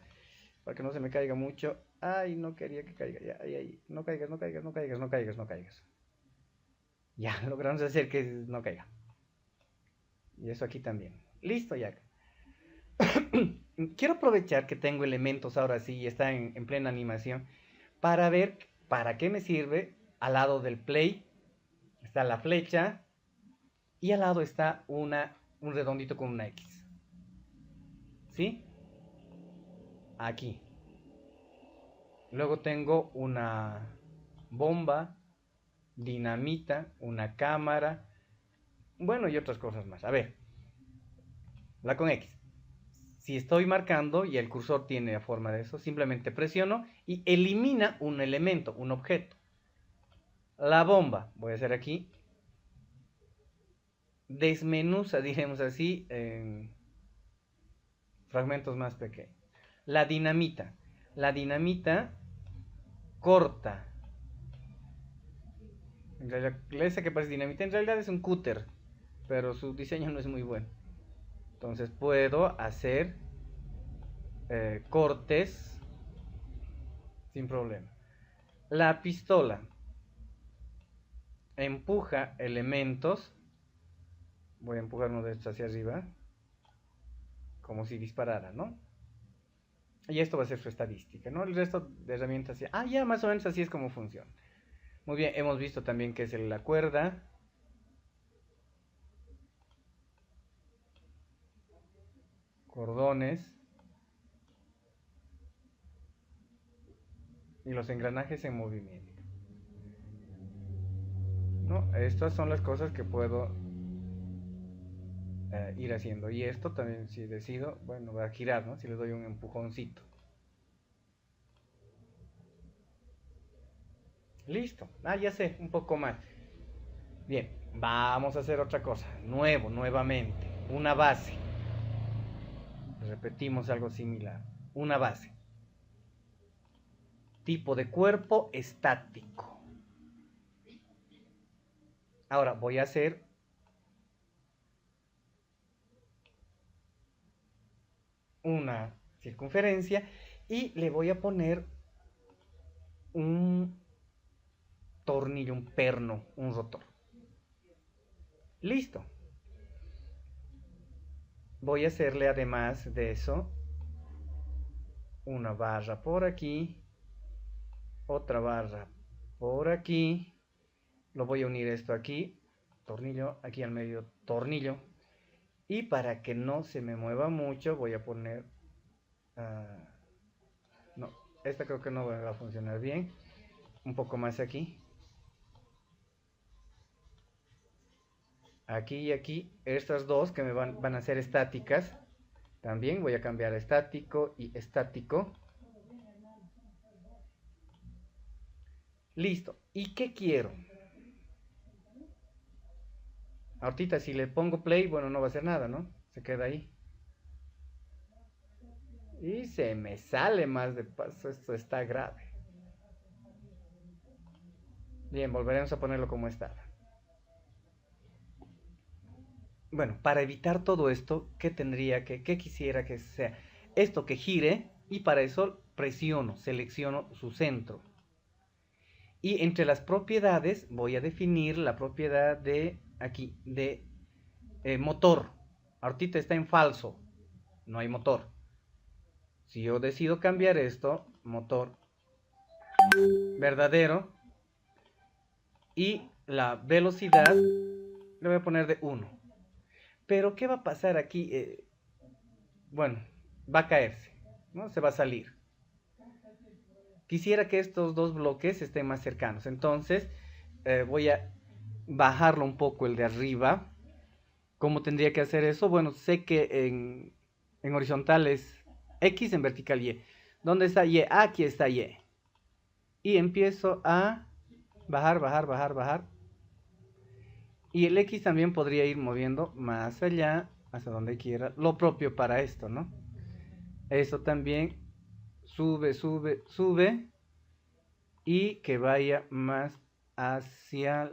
para que no se me caiga mucho. Ay, no quería que caiga, ya, ay, no caigas, no caigas, no caigas, no caigas, no caigas. Ya, logramos hacer que no caiga. Y eso aquí también. Listo, ya. Quiero aprovechar que tengo elementos ahora sí y está en plena animación para ver para qué me sirve. Al lado del play está la flecha y al lado está un redondito con una X. ¿Sí? Aquí. Luego tengo una bomba, dinamita, una cámara, bueno, y otras cosas más. A ver, la con X. Si estoy marcando y el cursor tiene la forma de eso, simplemente presiono y elimina un elemento, un objeto. La bomba, voy a hacer aquí, desmenuza, diremos así, en fragmentos más pequeños. La dinamita corta. En realidad, esa que parece dinamita en realidad es un cúter, pero su diseño no es muy bueno. Entonces puedo hacer cortes sin problema. La pistola empuja elementos. Voy a empujar uno de estos hacia arriba, como si disparara, ¿no? Y esto va a ser su estadística, ¿no? El resto de herramientas, ya más o menos así es como funciona. Muy bien, hemos visto también que es la cuerda. Cordones. Y los engranajes en movimiento. ¿No? Estas son las cosas que puedo ir haciendo. Y esto también, si decido, bueno, va a girar, ¿no? Si le doy un empujoncito. Listo. Ya sé, un poco más. Bien, vamos a hacer otra cosa. Nuevamente. Una base. Repetimos algo similar. Una base. Tipo de cuerpo estático. Ahora voy a hacer una circunferencia y le voy a poner un tornillo, un perno, un rotor. Listo. Voy a hacerle además de eso una barra por aquí, otra barra por aquí. Lo voy a unir esto aquí, tornillo, aquí al medio tornillo. Y para que no se me mueva mucho voy a poner no, esta creo que no va a funcionar bien. Un poco más aquí. Aquí y aquí, estas dos que me van a ser estáticas. También voy a cambiar a estático y estático. Listo. ¿Y qué quiero? Ahorita si le pongo play, bueno, no va a hacer nada, ¿no? Se queda ahí. Y se me sale más de paso, esto está grave. Bien, volveremos a ponerlo como estaba. Bueno, para evitar todo esto, ¿qué quisiera que sea? Esto que gire, y para eso presiono, selecciono su centro. Y entre las propiedades voy a definir la propiedad de aquí, de motor. Ahorita está en falso, no hay motor. Si yo decido cambiar esto, motor verdadero, y la velocidad le voy a poner de 1. Pero ¿qué va a pasar aquí? Bueno, va a caerse, ¿no? Se va a salir. Quisiera que estos dos bloques estén más cercanos. Entonces voy a bajarlo un poco el de arriba. ¿Cómo tendría que hacer eso? Bueno, sé que en horizontal es X, en vertical Y. ¿Dónde está Y? Aquí está Y. Y empiezo a bajar, bajar, bajar, bajar. Y el X también podría ir moviendo más allá, hacia donde quiera. Lo propio para esto, ¿no? Eso también sube, sube, sube. Y que vaya más hacia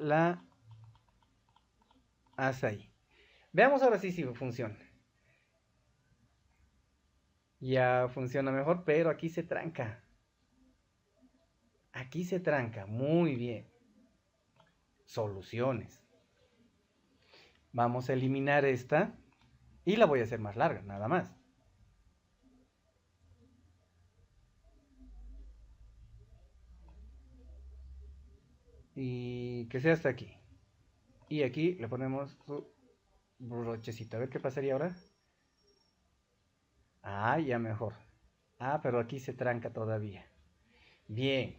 hacia ahí. Veamos ahora sí si funciona. Ya funciona mejor, pero aquí se tranca. Aquí se tranca. Muy bien. Soluciones. Vamos a eliminar esta. Y la voy a hacer más larga, nada más. Y que sea hasta aquí. Y aquí le ponemos su brochecito. A ver qué pasaría ahora. Ah, ya mejor. Ah, pero aquí se tranca todavía. Bien.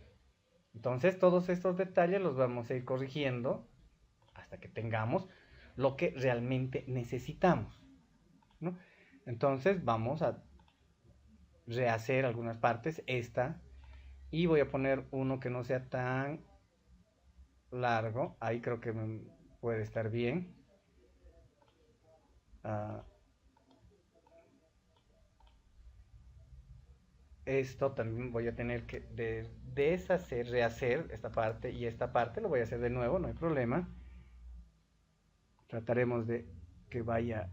Entonces todos estos detalles los vamos a ir corrigiendo hasta que tengamos lo que realmente necesitamos, ¿no? Entonces vamos a rehacer algunas partes, esta, y voy a poner uno que no sea tan largo. Ahí creo que puede estar bien. Esto también voy a tener que deshacer, rehacer esta parte, y esta parte lo voy a hacer de nuevo, no hay problema. Trataremos de que vaya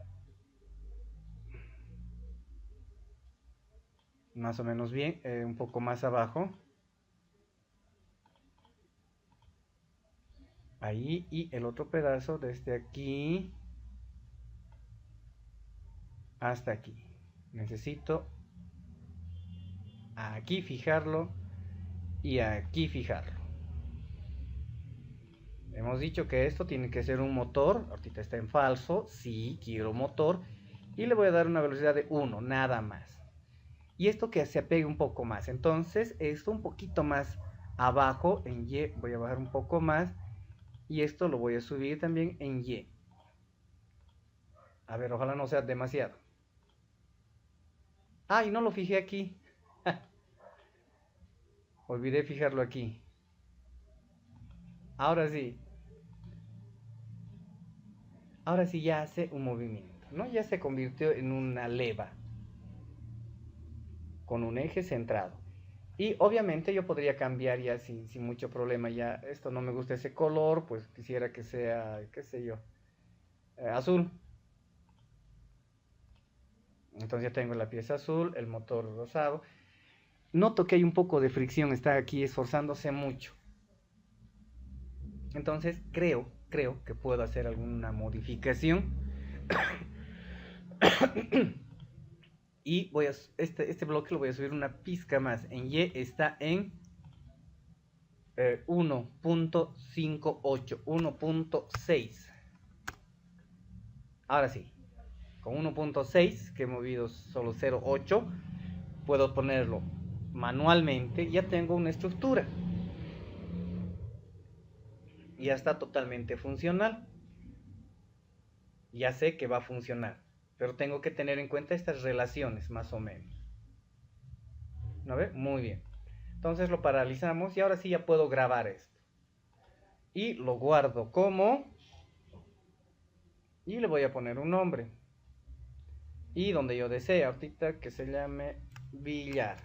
más o menos bien, un poco más abajo. Ahí, y el otro pedazo desde aquí hasta aquí. Necesito aquí fijarlo y aquí fijarlo. Hemos dicho que esto tiene que ser un motor. Ahorita está en falso. Sí, quiero motor. Y le voy a dar una velocidad de 1, nada más. Y esto que se apegue un poco más. Entonces, esto un poquito más abajo en Y. Voy a bajar un poco más. Y esto lo voy a subir también en Y. A ver, ojalá no sea demasiado. Ah, y no lo fijé aquí. Olvidé fijarlo aquí. Ahora sí. Ahora sí ya hace un movimiento, ¿no? Ya se convirtió en una leva con un eje centrado. Y obviamente yo podría cambiar ya sin mucho problema. Ya esto no me gusta ese color, pues quisiera que sea, qué sé yo, azul. Entonces ya tengo la pieza azul, el motor rosado. Noto que hay un poco de fricción, está aquí esforzándose mucho. Entonces creo que puedo hacer alguna modificación. Y voy a, este bloque lo voy a subir una pizca más. En Y está en 1.58, 1.6. Ahora sí, con 1.6, que he movido solo 0.8, puedo ponerlo manualmente. Ya tengo una estructura. Ya está totalmente funcional. Ya sé que va a funcionar. Pero tengo que tener en cuenta estas relaciones, más o menos. ¿No ve? Muy bien. Entonces lo paralizamos y ahora sí ya puedo grabar esto. Y lo guardo como... Y le voy a poner un nombre. Y donde yo desee, ahorita que se llame billar.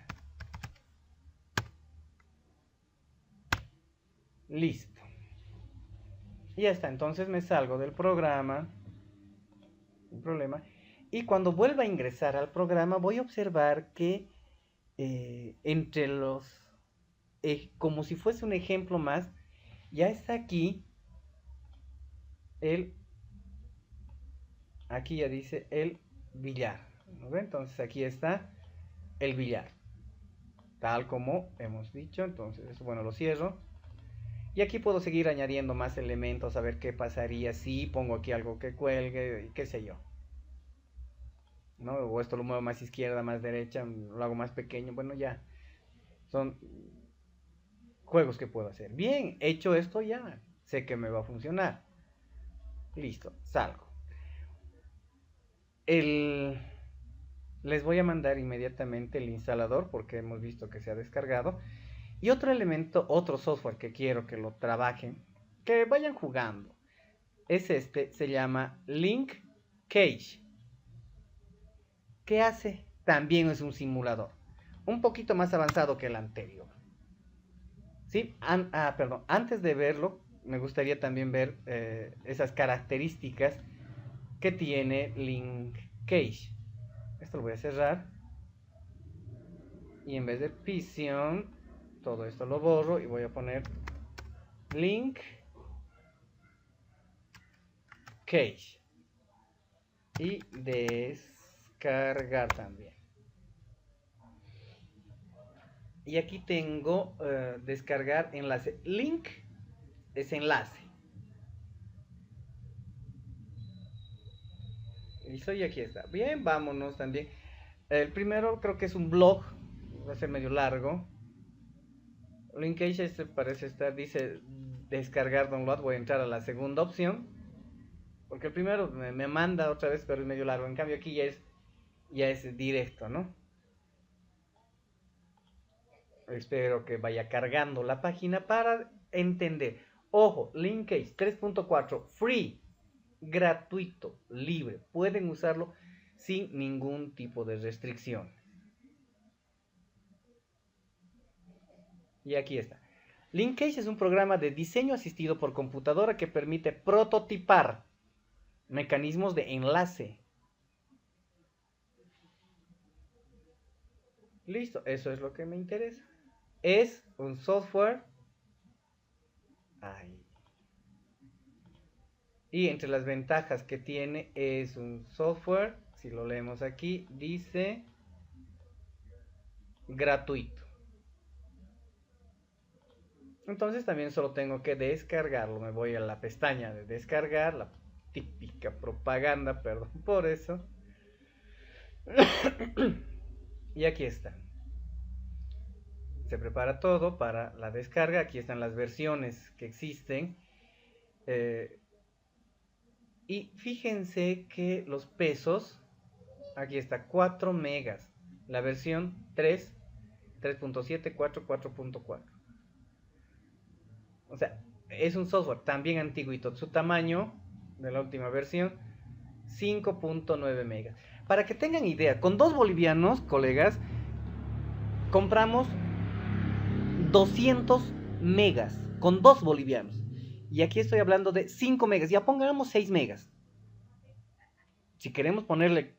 Listo. Y ya está. Entonces me salgo del programa. Un problema. Y cuando vuelva a ingresar al programa voy a observar que entre los... como si fuese un ejemplo más, ya está aquí el... Aquí ya dice el billar. ¿No ve? Entonces aquí está el billar. Tal como hemos dicho. Entonces, bueno, lo cierro. Y aquí puedo seguir añadiendo más elementos, a ver qué pasaría si pongo aquí algo que cuelgue, qué sé yo. ¿No? O esto lo muevo más izquierda, más derecha, lo hago más pequeño. Bueno, ya. Son juegos que puedo hacer. Bien, hecho esto ya. Sé que me va a funcionar. Listo, salgo. Les voy a mandar inmediatamente el instalador porque hemos visto que se ha descargado. Y otro elemento, otro software que quiero que lo trabajen, que vayan jugando, es este, se llama Link Cage. ¿Qué hace? También es un simulador, un poquito más avanzado que el anterior. ¿Sí? Perdón, antes de verlo, me gustaría también ver esas características que tiene Link Cage. Esto lo voy a cerrar. Y en vez de Piston, todo esto lo borro y voy a poner Link Cage. Y descargar también. Y aquí tengo descargar enlace. Link es enlace. Listo, y aquí está. Bien, vámonos también. El primero creo que es un blog. Va a ser medio largo. Linkage este parece estar, dice descargar download. Voy a entrar a la segunda opción. Porque el primero me manda otra vez, pero es medio largo. En cambio aquí ya es directo, ¿no? Espero que vaya cargando la página para entender. Ojo, Linkage 3.4 free, gratuito, libre. Pueden usarlo sin ningún tipo de restricción. Y aquí está. Linkage es un programa de diseño asistido por computadora que permite prototipar mecanismos de enlace. Listo, eso es lo que me interesa. Es un software. Ahí. Y entre las ventajas que tiene es un software, si lo leemos aquí, dice gratuito. Entonces también solo tengo que descargarlo. Me voy a la pestaña de descargar, la típica propaganda, perdón por eso. Y aquí está. Se prepara todo para la descarga. Aquí están las versiones que existen. Y fíjense que los pesos, aquí está, 4 megas. La versión 3, 3.7, 4, 4.4. O sea, es un software también antiguito. Su tamaño de la última versión, 5.9 megas. Para que tengan idea, con 2 bolivianos, colegas, compramos 200 megas. Con 2 bolivianos. Y aquí estoy hablando de 5 megas. Ya pongamos 6 megas. Si queremos ponerle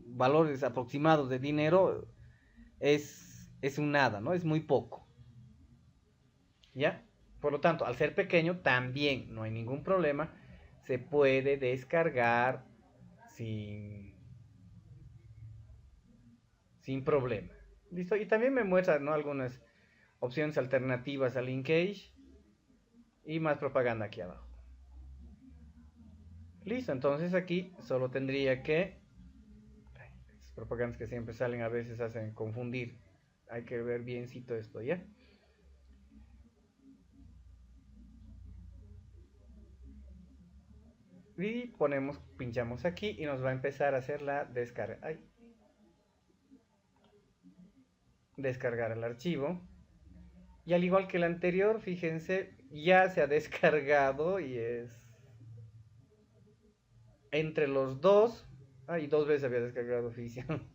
valores aproximados de dinero, es un nada, ¿no? Es muy poco. ¿Ya? Por lo tanto, al ser pequeño, también no hay ningún problema. Se puede descargar sin problema. ¿Listo? Y también me muestra, ¿no?, algunas opciones alternativas a Linkage. Y más propaganda aquí abajo. Listo, entonces aquí solo tendría que... Estas propagandas que siempre salen a veces hacen confundir. Hay que ver biencito esto, ¿ya? Y pinchamos aquí y nos va a empezar a hacer la descarga. Descargar el archivo. Y al igual que el anterior, fíjense, ya se ha descargado y es entre los dos. Y 2 veces había descargado Fission.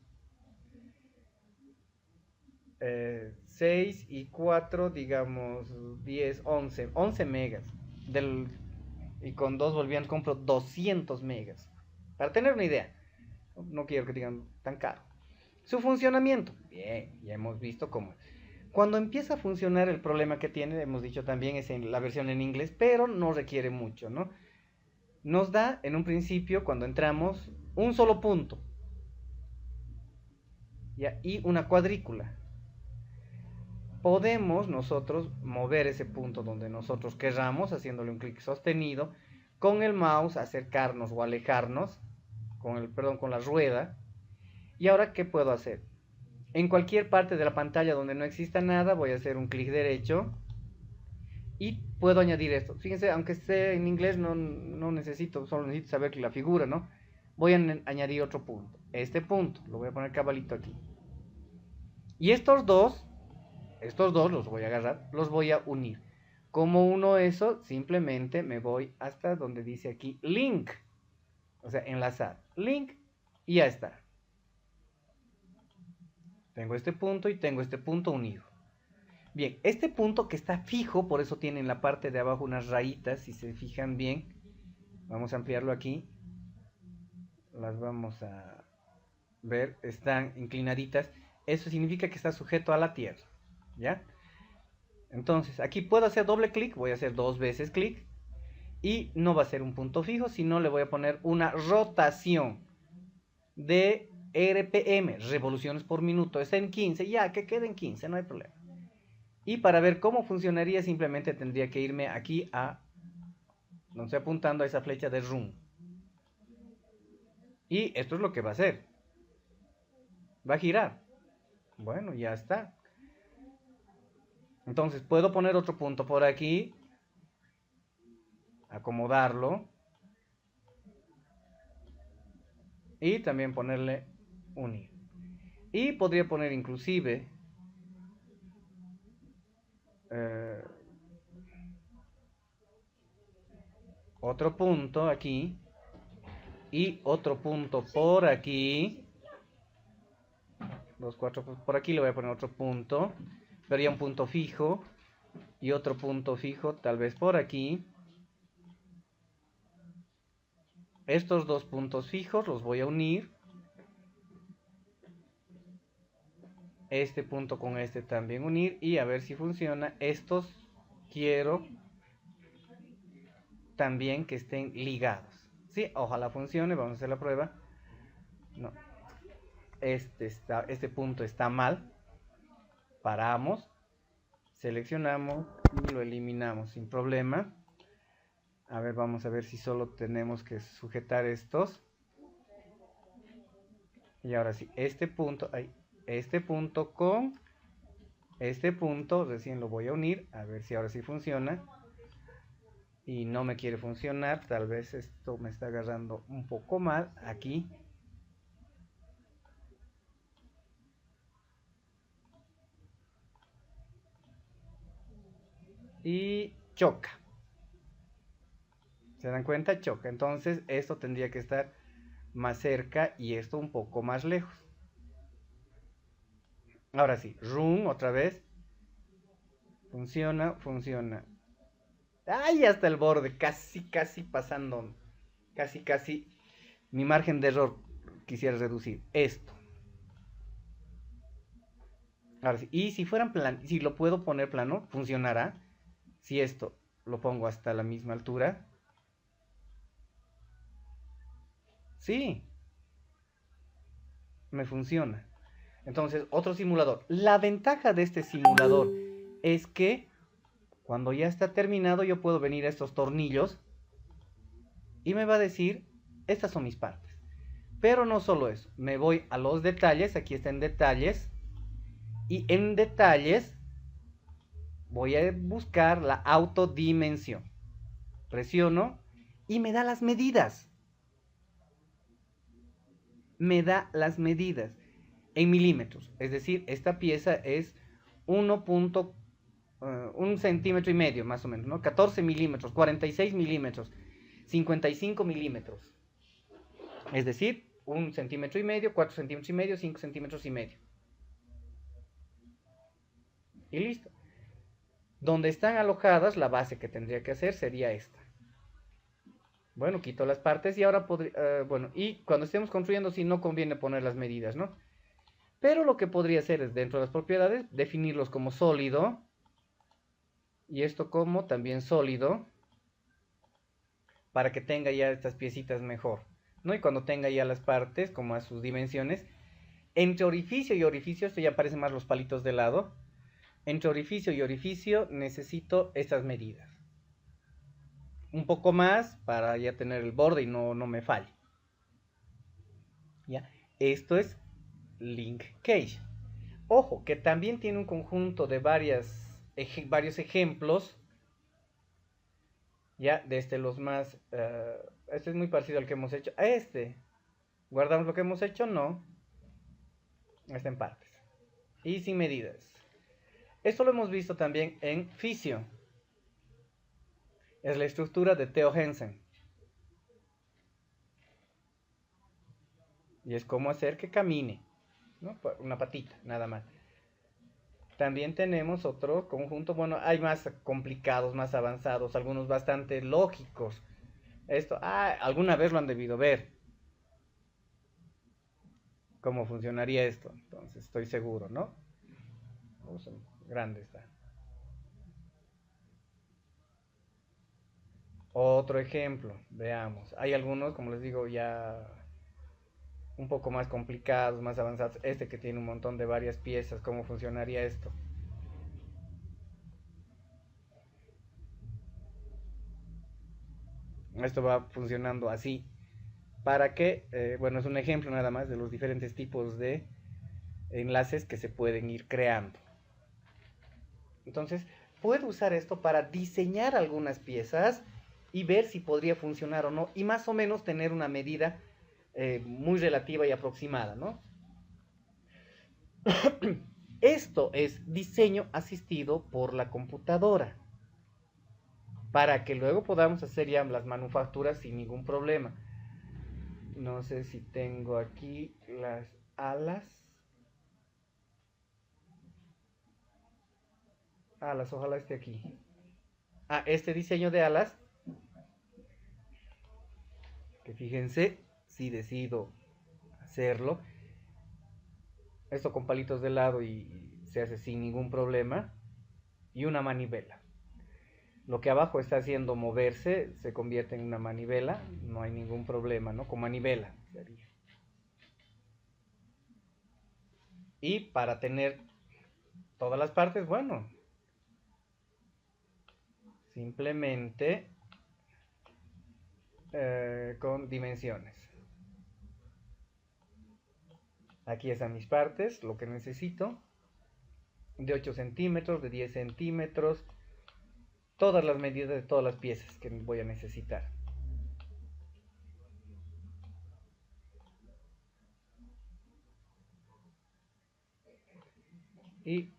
6 y 4, digamos 10, 11 megas. Y con 2 bolivianos compro 200 megas. Para tener una idea. No quiero que digan tan caro. Su funcionamiento. Bien, ya hemos visto cómo. Cuando empieza a funcionar, el problema que tiene, hemos dicho también, es en la versión en inglés, pero no requiere mucho, ¿no? Nos da, en un principio, cuando entramos, un solo punto. ¿Ya? Y una cuadrícula. Podemos nosotros mover ese punto donde nosotros querramos, haciéndole un clic sostenido, con el mouse acercarnos o alejarnos, con la rueda. Y ahora, ¿qué puedo hacer? En cualquier parte de la pantalla donde no exista nada, voy a hacer un clic derecho y puedo añadir esto. Fíjense, aunque esté en inglés, no necesito, solo necesito saber la figura, ¿no? Voy a añadir otro punto. Este punto, lo voy a poner cabalito aquí. Y estos dos los voy a agarrar, los voy a unir. ¿Cómo uno eso? Simplemente me voy hasta donde dice aquí link. O sea, enlazar. Link y ya está. Tengo este punto y tengo este punto unido. Bien, este punto que está fijo, por eso tiene en la parte de abajo unas rayitas, si se fijan bien. Vamos a ampliarlo aquí. Las vamos a ver, están inclinaditas. Eso significa que está sujeto a la tierra. ¿Ya? Entonces, aquí puedo hacer doble clic, voy a hacer 2 veces clic. Y no va a ser un punto fijo, sino le voy a poner una rotación de RPM, revoluciones por minuto. Está en 15, ya que quede en 15, no hay problema. Y para ver cómo funcionaría, simplemente tendría que irme aquí no estoy apuntando a esa flecha de Run. Y esto es lo que va a hacer. Va a girar. Bueno, ya está. Entonces puedo poner otro punto por aquí. Acomodarlo. Y también ponerle unir. Y podría poner inclusive otro punto aquí y otro punto por aquí. 2, 4, por aquí le voy a poner otro punto, pero ya un punto fijo y otro punto fijo tal vez por aquí. Estos 2 puntos fijos los voy a unir. Este punto con este también unir y a ver si funciona. Estos quiero también que estén ligados. Sí, ojalá funcione, vamos a hacer la prueba. No. Este punto está mal. Paramos, seleccionamos y lo eliminamos sin problema. A ver, vamos a ver si solo tenemos que sujetar estos. Y ahora sí, este punto con este punto recién lo voy a unir. A ver si ahora sí funciona. Y no me quiere funcionar. Tal vez esto me está agarrando un poco mal aquí. Y choca. ¿Se dan cuenta? Choca. Entonces esto tendría que estar más cerca y esto un poco más lejos. Ahora sí, Run otra vez. Funciona. ¡Ay! Hasta el borde, casi pasando. Casi. Mi margen de error quisiera reducir. Esto. Ahora sí, y si fueran plano, si lo puedo poner plano, funcionará. Si esto lo pongo hasta la misma altura. Sí. Me funciona. Entonces, otro simulador. La ventaja de este simulador es que cuando ya está terminado yo puedo venir a estos tornillos y me va a decir, estas son mis partes. Pero no solo eso, me voy a los detalles, aquí está en detalles, y en detalles voy a buscar la autodimensión. Presiono y me da las medidas. Me da las medidas en milímetros. Es decir, esta pieza es 1,1 centímetro y medio más o menos, ¿no? 14 milímetros, 46 milímetros, 55 milímetros. Es decir, 1 centímetro y medio, 4 centímetros y medio, 5 centímetros y medio. y listo. Donde están alojadas, la base que tendría que hacer sería esta. Bueno, quito las partes y ahora podría, bueno, y cuando estemos construyendo sí no conviene poner las medidas, ¿no? Pero lo que podría hacer es, dentro de las propiedades, definirlos como sólido, y esto como también sólido, para que tenga ya estas piecitas mejor, ¿no? Y cuando tenga ya las partes, como a sus dimensiones, entre orificio y orificio, esto ya aparecen más los palitos de lado, entre orificio y orificio necesito estas medidas. Un poco más para ya tener el borde y no me falle. ¿Ya? Esto es link cage. Ojo, que también tiene un conjunto de varios ejemplos. Ya, desde los más... este es muy parecido al que hemos hecho. A este. ¿Guardamos lo que hemos hecho? No. Está en partes. Y sin medidas. Esto lo hemos visto también en fisio. Es la estructura de Theo Hensen. Y es cómo hacer que camine, ¿no? Una patita, nada más. También tenemos otro conjunto, bueno, hay más complicados, más avanzados, algunos bastante lógicos. Esto, alguna vez lo han debido ver. ¿Cómo funcionaría esto? Entonces, estoy seguro, ¿no? Grande está. Otro ejemplo, veamos. Hay algunos, como les digo, ya un poco más complicados, más avanzados. Este que tiene un montón de varias piezas, ¿cómo funcionaría esto? Esto va funcionando así. ¿Para qué? Bueno, es un ejemplo nada más de los diferentes tipos de enlaces que se pueden ir creando. Entonces, puedo usar esto para diseñar algunas piezas y ver si podría funcionar o no, y más o menos tener una medida muy relativa y aproximada, ¿no? Esto es diseño asistido por la computadora, para que luego podamos hacer ya las manufacturas sin ningún problema. No sé si tengo aquí las alas. Alas, ojalá esté aquí. Este diseño de alas, que fíjense, si decido hacerlo, esto con palitos de lado y se hace sin ningún problema, y una manivela. Lo que abajo está haciendo moverse se convierte en una manivela, no hay ningún problema, ¿no? Con manivela sería. Y para tener todas las partes, bueno, simplemente con dimensiones. Aquí están mis partes, lo que necesito, de 8 centímetros, de 10 centímetros, todas las medidas de todas las piezas que voy a necesitar. Y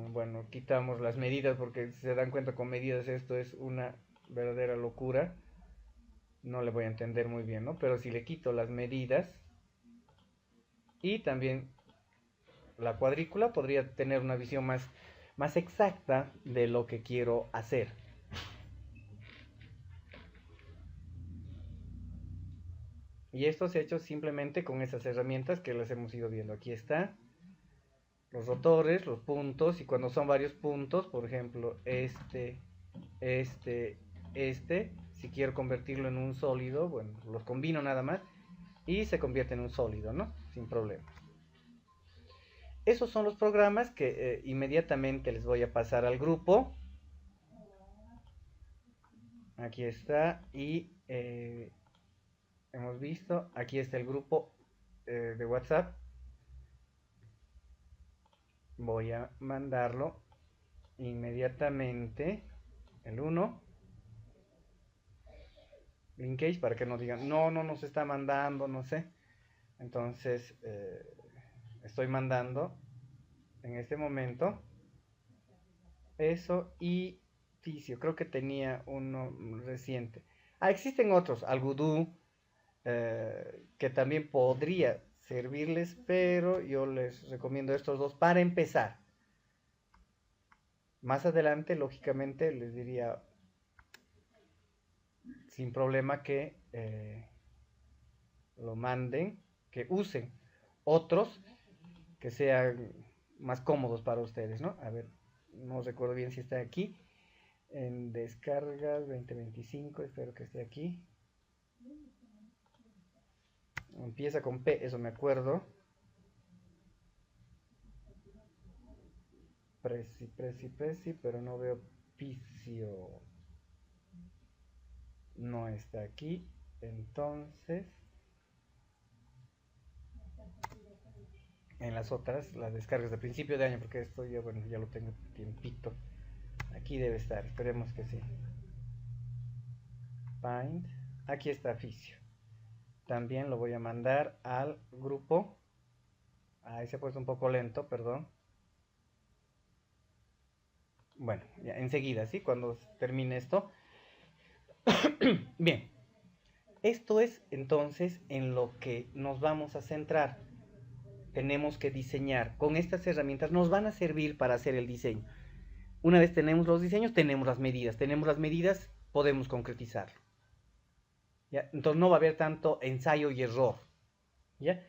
bueno, quitamos las medidas porque si se dan cuenta con medidas esto es una verdadera locura. No le voy a entender muy bien, ¿no? Pero si le quito las medidas y también la cuadrícula, podría tener una visión más exacta de lo que quiero hacer. Y esto se ha hecho simplemente con esas herramientas que las hemos ido viendo. Aquí está, los rotores, los puntos, y cuando son varios puntos, por ejemplo, este, si quiero convertirlo en un sólido, bueno, los combino nada más y se convierte en un sólido, ¿no? Sin problema. Esos son los programas que inmediatamente les voy a pasar al grupo. Aquí está, y hemos visto, aquí está el grupo de WhatsApp. Voy a mandarlo inmediatamente, el 1, linkage, para que no digan, no nos está mandando, no sé. Entonces, estoy mandando en este momento eso y Fisio, creo que tenía uno reciente. Existen otros, Algodoo, que también podría servirles, pero yo les recomiendo estos dos para empezar. Más adelante, lógicamente, les diría sin problema que lo manden, que usen otros que sean más cómodos para ustedes, ¿no? A ver, no recuerdo bien si está aquí. En descargas 2025, espero que esté aquí. Empieza con P, eso me acuerdo. Prezi, pero no veo Picio. No está aquí. Entonces, en las otras, las descargas de principio de año, porque esto ya, bueno, ya lo tengo tiempito. Aquí debe estar, esperemos que sí. Paint. Aquí está Ficio. También lo voy a mandar al grupo. Ahí se ha puesto un poco lento, perdón. Bueno, ya enseguida, ¿sí? Cuando termine esto. Bien. Esto es entonces en lo que nos vamos a centrar. Tenemos que diseñar. Con estas herramientas nos van a servir para hacer el diseño. Una vez tenemos los diseños, tenemos las medidas. Tenemos las medidas, podemos concretizarlo. ¿Ya? Entonces no va a haber tanto ensayo y error. ¿Ya?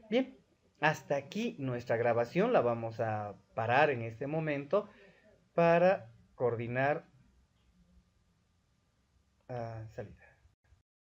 Bien, hasta aquí nuestra grabación. La vamos a parar en este momento para coordinar salida.